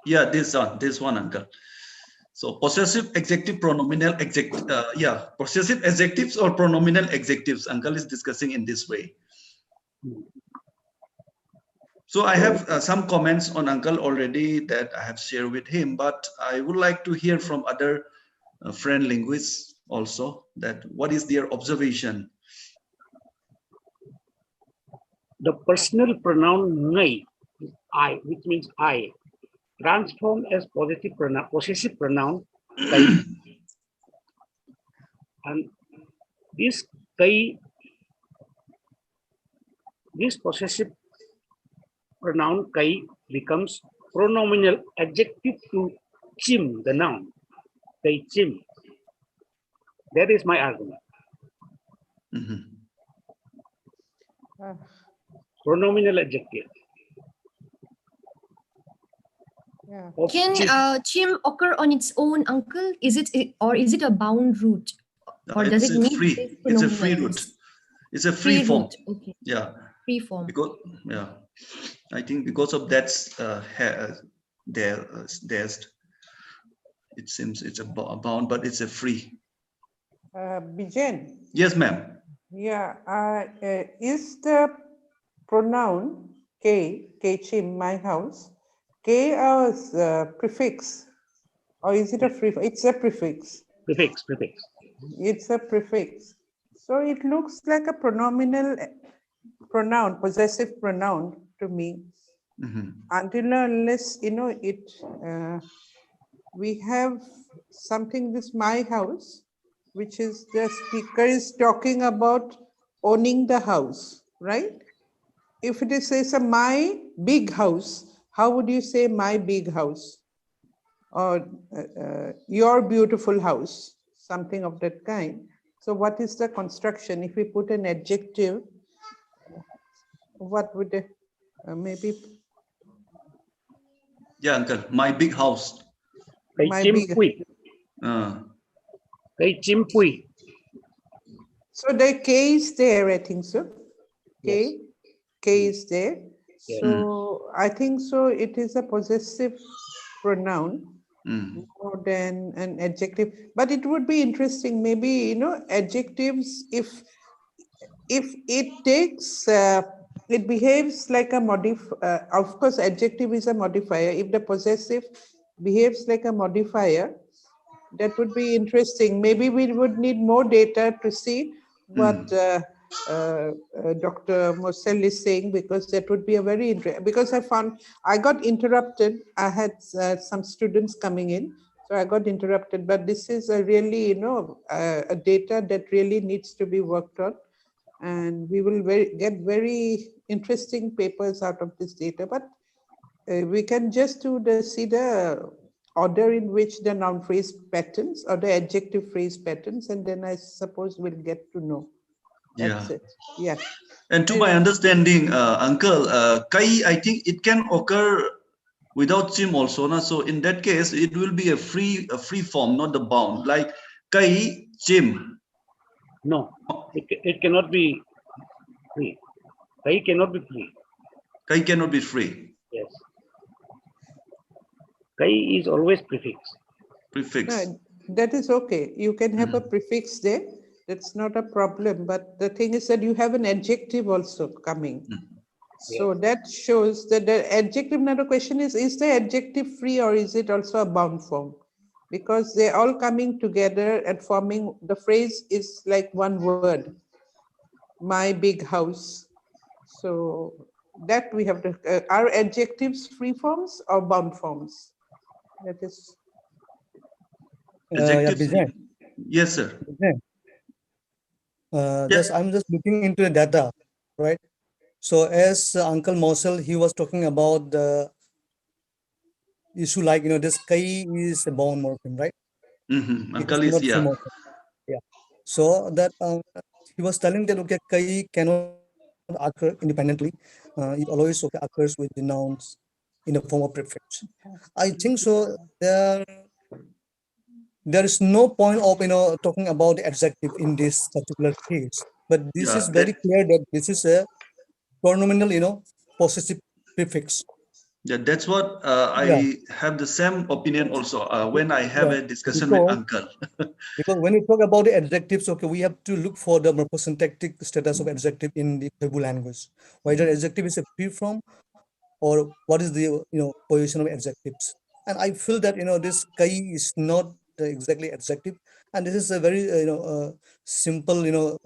Yeah, this one, Uncle. So possessive adjective, pronominal adjective, possessive adjectives or pronominal adjectives. Uncle is discussing in this way. So I have some comments on Uncle already that I have shared with him, but I would like to hear from other friend linguists also, that what is their observation. The personal pronoun ngai, I, which means I, transformed as possessive pronoun kai, and this kai, this possessive pronoun kai becomes pronominal adjective to chim, the noun, kai chim. That is my argument. Mhm. Pronominal adjective. Yeah. Can chim occur on its own, uncle? Is it a bound root, or does It's it a need free. this It's a free pronominal? root. It's a free Free form. root. Okay. Yeah, Free form. because I think because of that's there's it seems it's a bound, but it's a free. Bijen, Yes, ma'am. yeah, is the pronoun chim, my house, K as prefix, or is it a free? It's a prefix. Prefix. It's a prefix. So it looks like a pronominal pronoun, possessive pronoun to me. Mhm. Until unless, we have something, this my house, which is the speaker is talking about owning the house, right? If it is says a my big house, how would you say my big house? Or your beautiful house, something of that kind. So what is the construction? If we put an adjective, what would maybe Yeah, uncle. My big house. my big. So the K is there, I think so. K is there. Yes. So I think so it is a possessive pronoun Mm. more than an adjective. But it would be interesting, maybe, adjectives, if it takes, it behaves like a of course, adjective is a modifier. If the possessive behaves like a modifier, that would be interesting. Maybe we would need more data to see what Dr. Mosyel is saying, because that would be a very interesting, because I got interrupted. I had some students coming in, so I got interrupted, but this is a really, a data that really needs to be worked on. And we will get very interesting papers out of this data, but we can just see the order in which the noun phrase patterns or the adjective phrase patterns, and then I suppose we'll get to know. That's it. Yeah. And to my understanding, uncle, kai, I think it can occur without chim also, na? So in that case, it will be a free form, not the bound. Like kai chim. No, it cannot be free. Kai cannot be free. Kai cannot be free. Yes. Kai is always prefix. Prefix. No, that is okay. You can have a prefix there. That's not a problem. But the thing is that you have an adjective also coming. So that shows that the adjective, now the question is the adjective free, or is it also a bound form? Because they're all coming together and forming, the phrase is like one word, my big house. So that we have to, are adjectives free forms or bound forms? That is. Adjectives. Yes, sir. I'm just looking into the data, right? So as Uncle Mosyel, he was talking about the issue, like, this kai is a bound morpheme, right? Uncle is, yeah. Yeah. So that he was telling that, okay, kai cannot occur independently. It always occurs with the nouns in the form of prefix. I think so. There is no point of talking about the adjective in this particular case. But this is very clear that this is a pronominal, possessive prefix. Yeah, that's what I have the same opinion also when I have a discussion with uncle. Because when you talk about the adjectives, okay, we have to look for the morphosyntactic status of adjective in the Tebu language. Whether adjective is a free form, or what is the position of adjectives. And I feel that this kai is not exactly adjective, and this is a very simple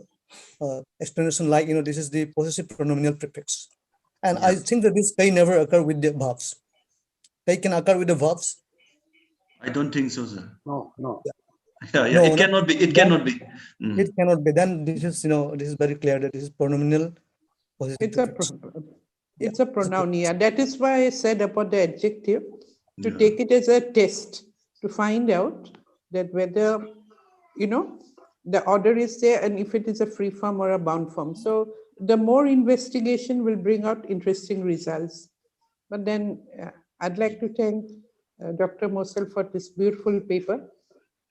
explanation, like this is the possessive pronominal prefix. And I think that this kai never occur with the verbs. Kai can occur with the verbs. I don't think so, sir. No. Yeah, No, it cannot be. It cannot be. It cannot be. Then this is this is very clear that this is pronominal possessive prefix. It's a pronoun, yeah. That is why I said about the adjective, to take it as a test to find out that whether, the order is there, and if it is a free form or a bound form. So the more investigation will bring out interesting results. But then I'd like to thank Dr. Mosyel for this beautiful paper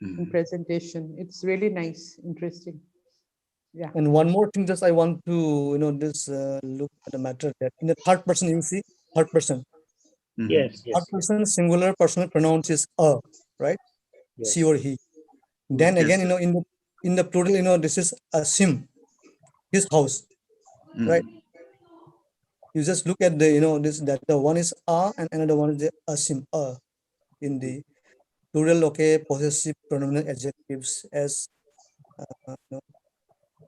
and presentation. It's really nice, interesting. Yeah. And one more thing, just I want to this look at the matter that in the third person you see third person. Yes, yes, Third person singular personal pronouns is a, right? yes. She or he. Then Yes, again, sir. in the plural, this is a sim, his house, right? You just look at the this that the one is a and another one is the asim a in the plural. Okay, possessive pronominal adjectives as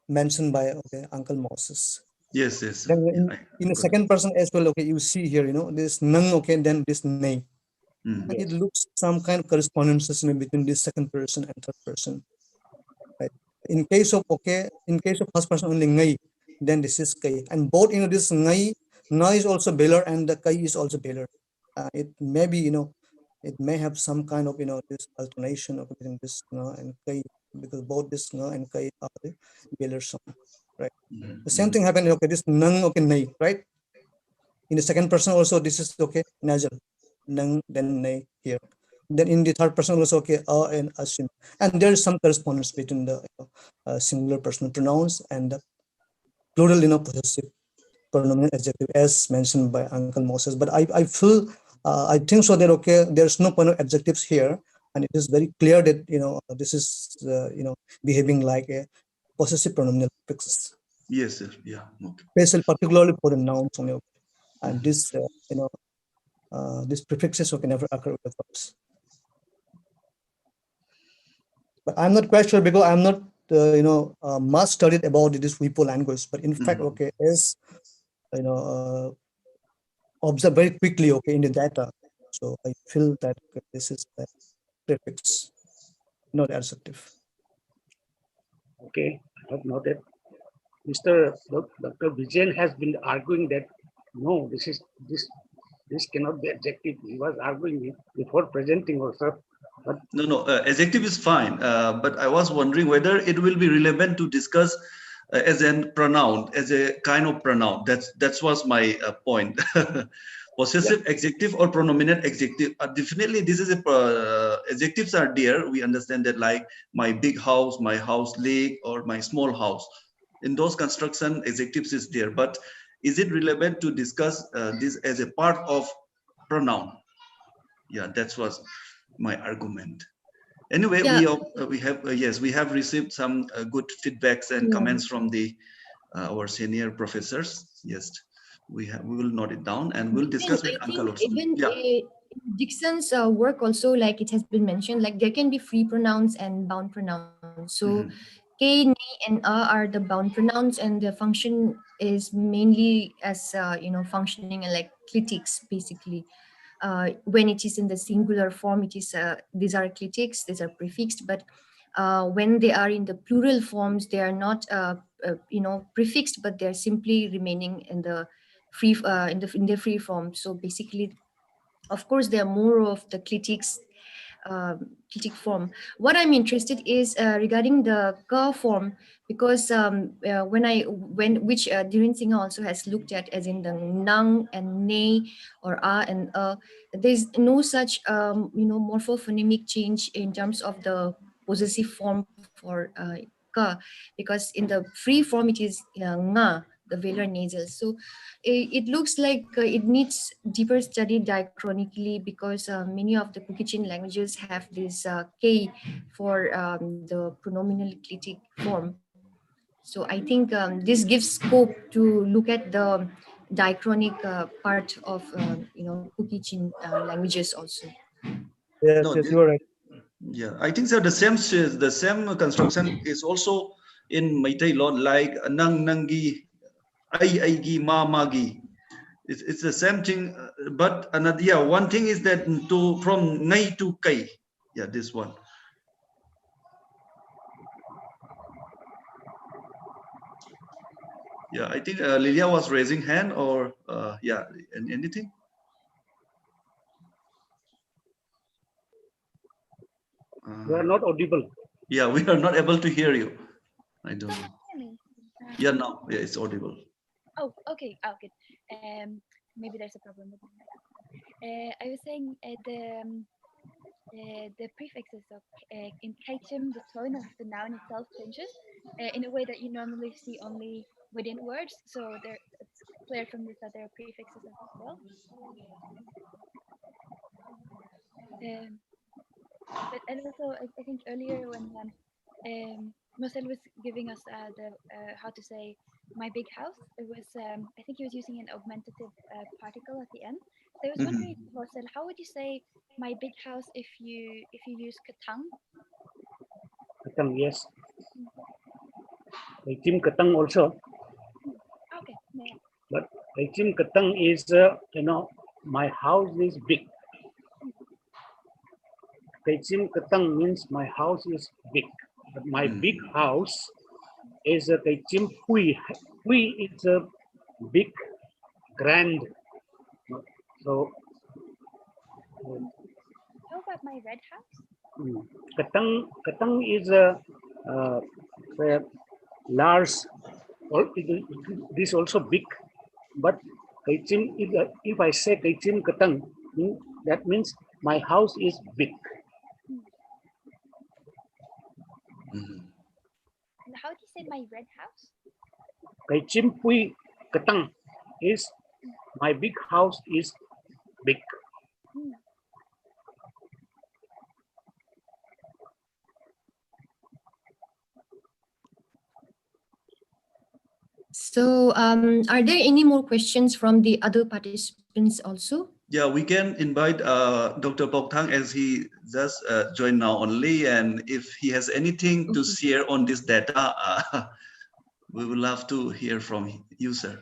mentioned by Uncle Moses. Yes, yes, sir. Then Yeah, in the got it. second person as well, okay, you see here, this nung, okay, then this nay. And it looks some kind of correspondences between this second person and third person. Right. In case of first person only ngai, then this is kai. And both this ngai is also belar and the kai is also belar. It may be it may have some kind of this alternation of between this nga and kai, because both this nga and kai are the belar sound. Right. The same thing happened. Okay, this nang, okay, nai, right? In the second person also this is okay nasal, nang, then nay here. Then in the third person also okay and asim, and there is some correspondence between the singular personal pronouns and the plural possessive pronominal adjective as mentioned by Uncle Moses. But I feel I think so that okay there's no point of adjectives here, and it is very clear that this is behaving like a possessive pronominal prefix, Yes, sir. Yeah. Okay. especially particularly for the nouns only. And this these prefixes can never occur with the verbs. But I'm not quite sure because I'm not much studied about this Uipo language. But in fact, okay, as observe very quickly, okay, in the data. So I feel that this is the prefix, not adjective. Okay, I have noted. Dr. Vijayan has been arguing that no, this cannot be adjective. He was arguing it before presenting also. But No, adjective is fine. But I was wondering whether it will be relevant to discuss as a pronoun, as a kind of pronoun. That was my point. Possessive adjective or pronominal adjective. Definitely, this is a adjectives are there. We understand that, like my big house, my house lake, or my small house. In those construction, adjectives is there. But is it relevant to discuss this as a part of pronoun? Yeah, that was my argument. Anyway, Yeah. we have received some good feedbacks and Yeah. comments from the our senior professors. Yes, we will note it down and we'll discuss with I Uncle think also. even Yeah. in Dixon's work also, like it has been mentioned, like there can be free pronouns and bound pronouns. So K, nay, and are the bound pronouns, and the function is mainly as functioning like clitics basically. When it is in the singular form, it is these are clitics, these are prefixed, but when they are in the plural forms, they are not prefixed, but they are simply remaining in the free in the free form. So basically, of course, there are more of the clitics clitic form. What I'm interested is regarding the ka form, because when which Dhiren Singh also has looked at, as in the nang and nay or a and there's no such morphophonemic change in terms of the possessive form for ka, because in the free form it is nga, the velar nasal. So it looks like it needs deeper study diachronically, because many of the Pukichin languages have this K for the pronominal clitic form. So I think this gives scope to look at the diachronic part of Pukichin languages also. Yes, No, yes, you are right. yeah, I think so. The same construction is also in Meitei law, like nang nangi, ai gi, ma magi. It's the same thing, but another, yeah, one thing is that to from ngai to kai. Yeah, this one. Yeah, I think Lilia was raising hand, or yeah, anything. you are not audible. Yeah, we are not able to hear you. I don't know. Hear me? Yeah, no, yeah, it's audible. Oh, okay. Oh, good. Maybe there's a problem with my mic. I was saying the prefixes of in Kaichim, the tone of the noun itself changes in a way that you normally see only within words. So there, it's clear from this that there are prefixes as well. But and also I think earlier when Mosyel was giving us the how to say my big house, it was I think he was using an augmentative particle at the end. So I was wondering, Mosyel, how would you say my big house if you use katang? Katang, yes. Kaichim katang also. Okay, yeah. But Kaichim katang is, my house is big. Kaichim katang means my house is big. But my big house is a Kaichim pui. Pui is a big, grand. So, How about my red house? katang is a large, it is also big, but Kaichim, if I say Kaichim katang, that means my house is big. And how do you say my red house? Kaichim pui katang is my big house is big. So are there any more questions from the other participants also? Yeah, we can invite Dr. Pokthang as he just joined now only, and if he has anything to share on this data, we would love to hear from you, sir.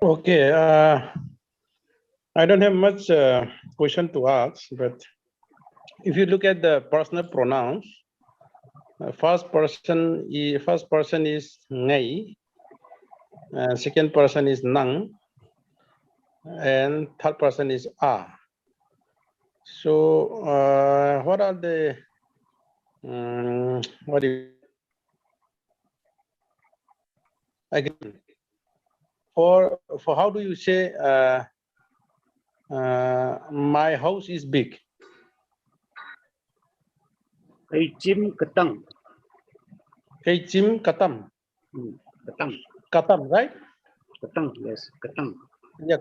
Okay, I don't have much question to ask, but if you look at the personal pronouns, first person is ngai, second person is nang, and third person is a. So what are the what do you again for how do you say my house is big? Kaichim katang. Kaichim katam. Katang. Katam, right? Katang, yes, katang. Yeah,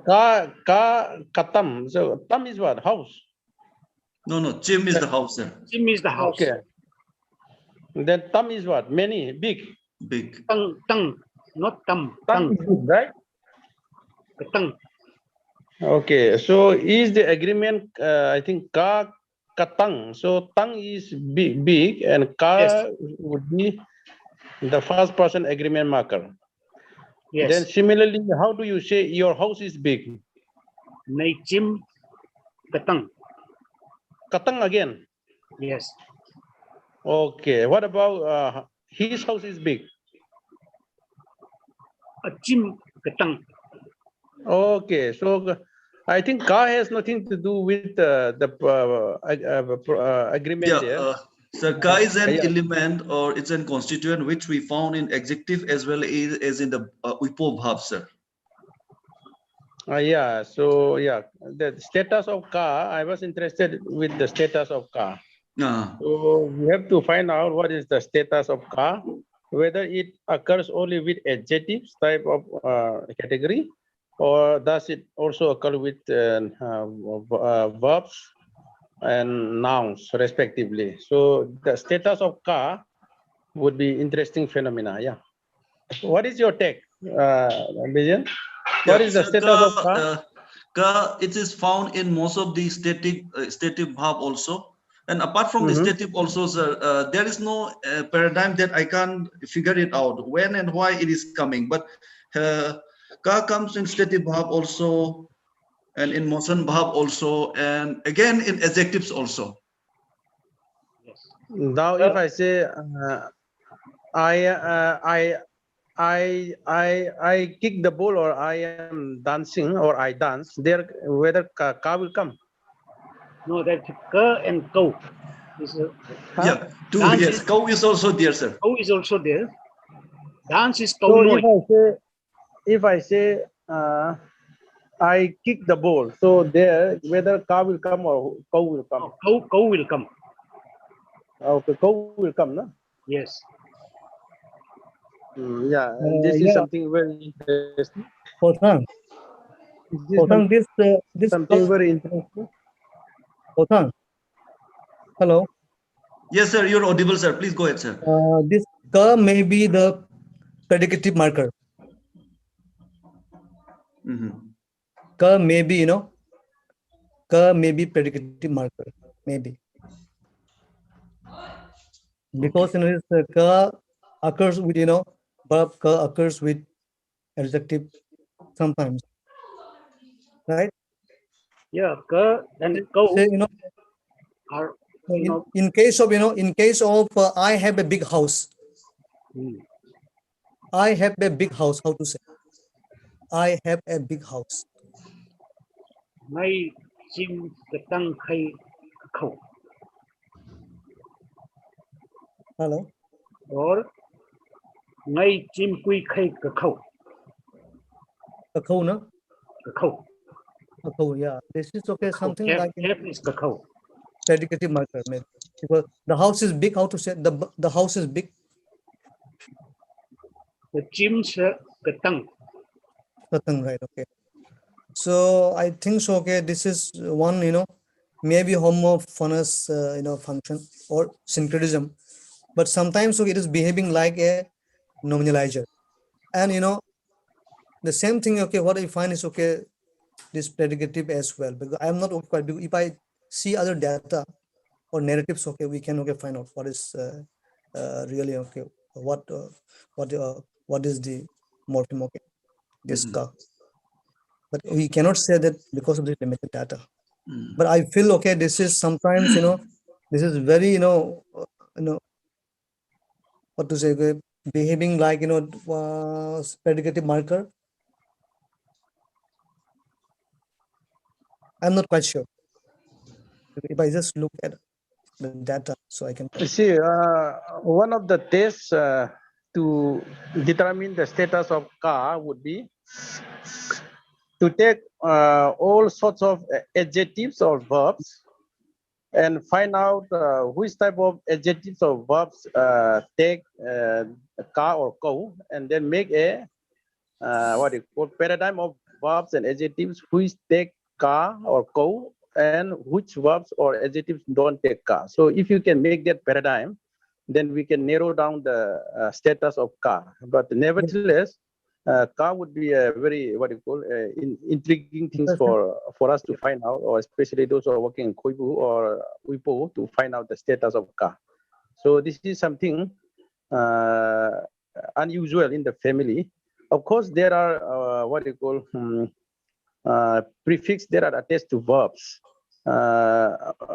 katam. So tam is what? House. No, chim is the house, sir. Chim is the house. Okay. Then tam is what? Many, big. Big. Tang, not tam. Tam is big, right? Katang. Okay, so is the agreement, I think, katang. So tang is big and ka Yes. would be the first person agreement marker. Yes. Then similarly, how do you say your house is big? Naichim katang. Katang again. Yes. Okay, what about his house is big? Achim katang. Okay, so I think ka has nothing to do with the agreement Yeah, there. sir, ka is an Yeah. element or it's a constituent which we found in adjective as well as in the Uipo verb, sir. Yeah, so yeah, the status of ka, I was interested with the status of ka. So we have to find out what is the status of ka, whether it occurs only with adjectives type of category, or does it also occur with verbs and nouns respectively. So the status of ka would be interesting phenomena. Yeah. What is your take, Bijan? What is the status of ka? Ka, it is found in most of the stative verb also. And apart from the stative also, sir, there is no paradigm that I can figure it out when and why it is coming. But ka comes in stative verb also, and in motion verb also, and again in adjectives also. Yes. Now, if I say I kick the ball, or I am dancing, or I dance, there whether ka will come. No, that ka and kau is Yeah, two, dance yes. Cow is also there, sir. kau is also there. Dance is kau So noi. if I say I kick the ball, so there whether car will come or cow will come. Oh, kau will come. Okay, cow will come, no? Yes. Yeah, and this is Yeah, something very interesting. Pothang, This is Pothang, this something very interesting. Pothang, hello. Yes, sir. You're audible, sir. Please go ahead, sir. This ka may be the predicative marker. Ka may be, ka may be predicative marker, maybe. Because this ka occurs with, verb ka occurs with adjective sometimes, right? Yeah, ka and kau Say, are in case of, I have a big house. I have a big house. How to say? I have a big house. ngay chim ketang khai khẩu. Hello. Or ngay chim quy khai khẩu. Kakao, no? Khẩu. Kakao, yeah. This is okay. Something like F is khẩu. predicative marker, maybe. Because the house is big. How to say? The house is big. The chim ketang. Ketang, right? Okay. So I think so. Okay, this is one. Maybe homophonous, function or syncretism, but sometimes so it is behaving like a nominalizer, and the same thing. Okay, what I find is okay, this predicative as well, because I am not quite. If I see other data or narratives, okay, we can find out what is really okay. What is the morpheme? Okay, this ka. But we cannot say that because of the limited data. But I feel okay. This is sometimes this is very what to say, okay, behaving like predicative marker. I'm not quite sure. If I just look at the data, so I can. You see, one of the tests to determine the status of car would be to take all sorts of adjectives or verbs and find out which type of adjectives or verbs take car or co, and then make a what you call paradigm of verbs and adjectives which take car or co, and which verbs or adjectives don't take car. So if you can make that paradigm, then we can narrow down the status of car. But nevertheless, car would be a very what you call intriguing things for us to find out, or especially those who are working in Koibu or Uipo to find out the status of car. So this is something unusual in the family. Of course, there are what you call prefix that are attached to verbs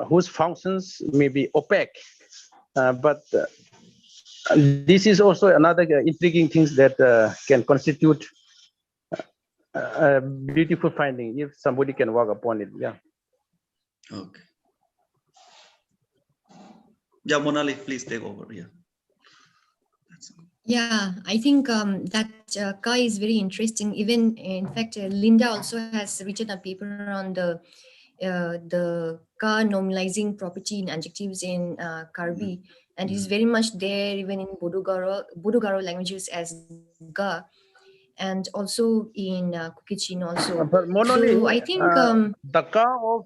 whose functions may be opaque, but this is also another intriguing things that can constitute a beautiful finding if somebody can work upon it. Yeah. Okay. Yeah, Monali, please take over. Yeah. Yeah, I think that ka is very interesting. Even in fact, Linda also has written a paper on the ka normalizing property in adjectives in Karbi, and it's very much there even in Bodo-Garo languages as ga, and also in Kukichin also. But Monali, so I think the ka of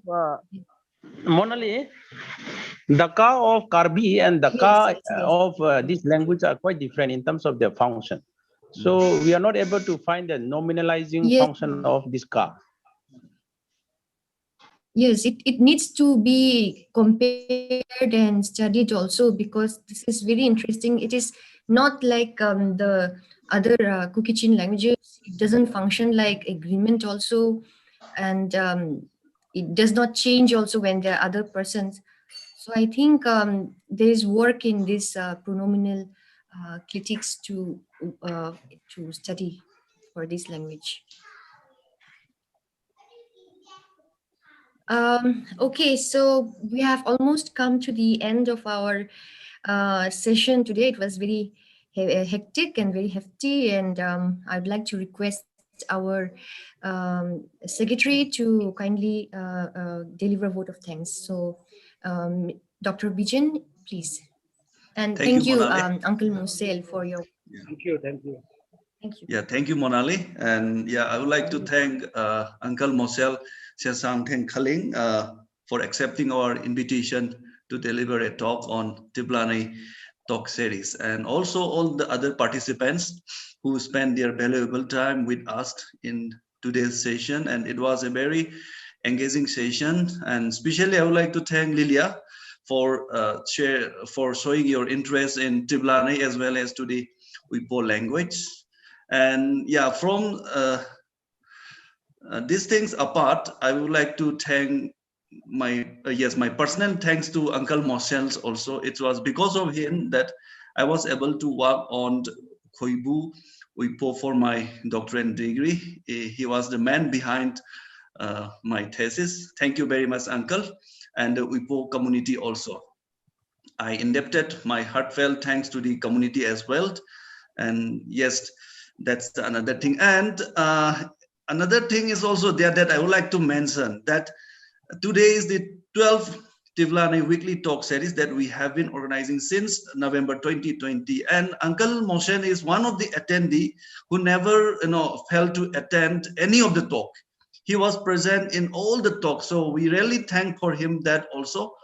Monali, the ka of Karbi and the ka of this language are quite different in terms of their function. So we are not able to find the nominalizing function of this ka. Yes, it needs to be compared and studied also, because this is very interesting. It is not like the other Kukichin languages. It doesn't function like agreement also, and it does not change also when there are other persons. So I think there is work in this pronominal critics to study for this language. Okay, so we have almost come to the end of our session today. It was very hectic and very hefty, and I'd like to request our secretary to kindly deliver a vote of thanks. So, Dr. Bijan, please. And Thank you, thank you, Monali. Uncle Mosyel, for your. Thank you. Thank you. Thank you. Yeah, thank you, Monali. And yeah, I would like to thank Uncle Mosyel Khaling for accepting our invitation to deliver a talk on Tiblani talk series, and also all the other participants who spent their valuable time with us in today's session. And it was a very engaging session. And especially I would like to thank Lilia for showing your interest in Tiblani as well as to the Uipo language. And yeah, from these things apart, I would like to thank my personal thanks to Uncle Mosyel also. It was because of him that I was able to work on Khoibu Uipo for my doctorate degree. He was the man behind my thesis. Thank you very much, Uncle, and the Uipo community also. I indebted my heartfelt thanks to the community as well. And yes, that's another thing. And another thing is also there that I would like to mention, that today is the 12th Tiblani weekly talk series that we have been organizing since November 2020. And Uncle Mosyel is one of the attendee who never failed to attend any of the talk. He was present in all the talks. So we really thank for him that also,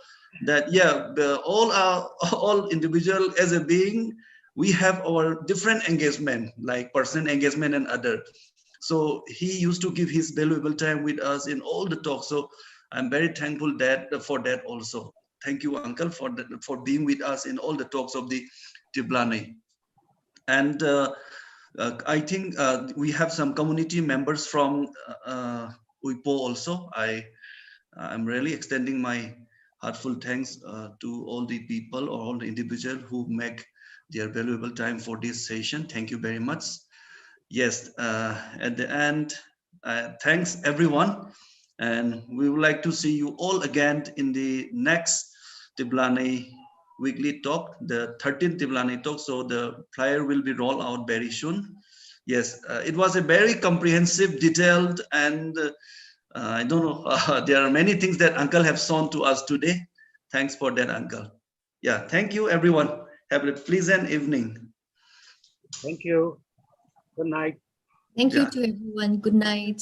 that yeah, all individual as a being, we have our different engagement, like personal engagement and other. So he used to give his valuable time with us in all the talks. So I'm very thankful for that also. Thank you, Uncle, for being with us in all the talks of the Tiblani. And I think we have some community members from Uipo also. I'm really extending my heartful thanks to all the people or all the individuals who make their valuable time for this session. Thank you very much. Yes, at the end, thanks everyone. And we would like to see you all again in the next Tiblani weekly talk, the 13th Tiblani talk. So the flyer will be rolled out very soon. Yes, it was a very comprehensive, detailed, and I don't know, there are many things that Uncle have shown to us today. Thanks for that, Uncle. Yeah, thank you, everyone. Have a pleasant evening. Thank you. Good night. Thank you to everyone. Good night.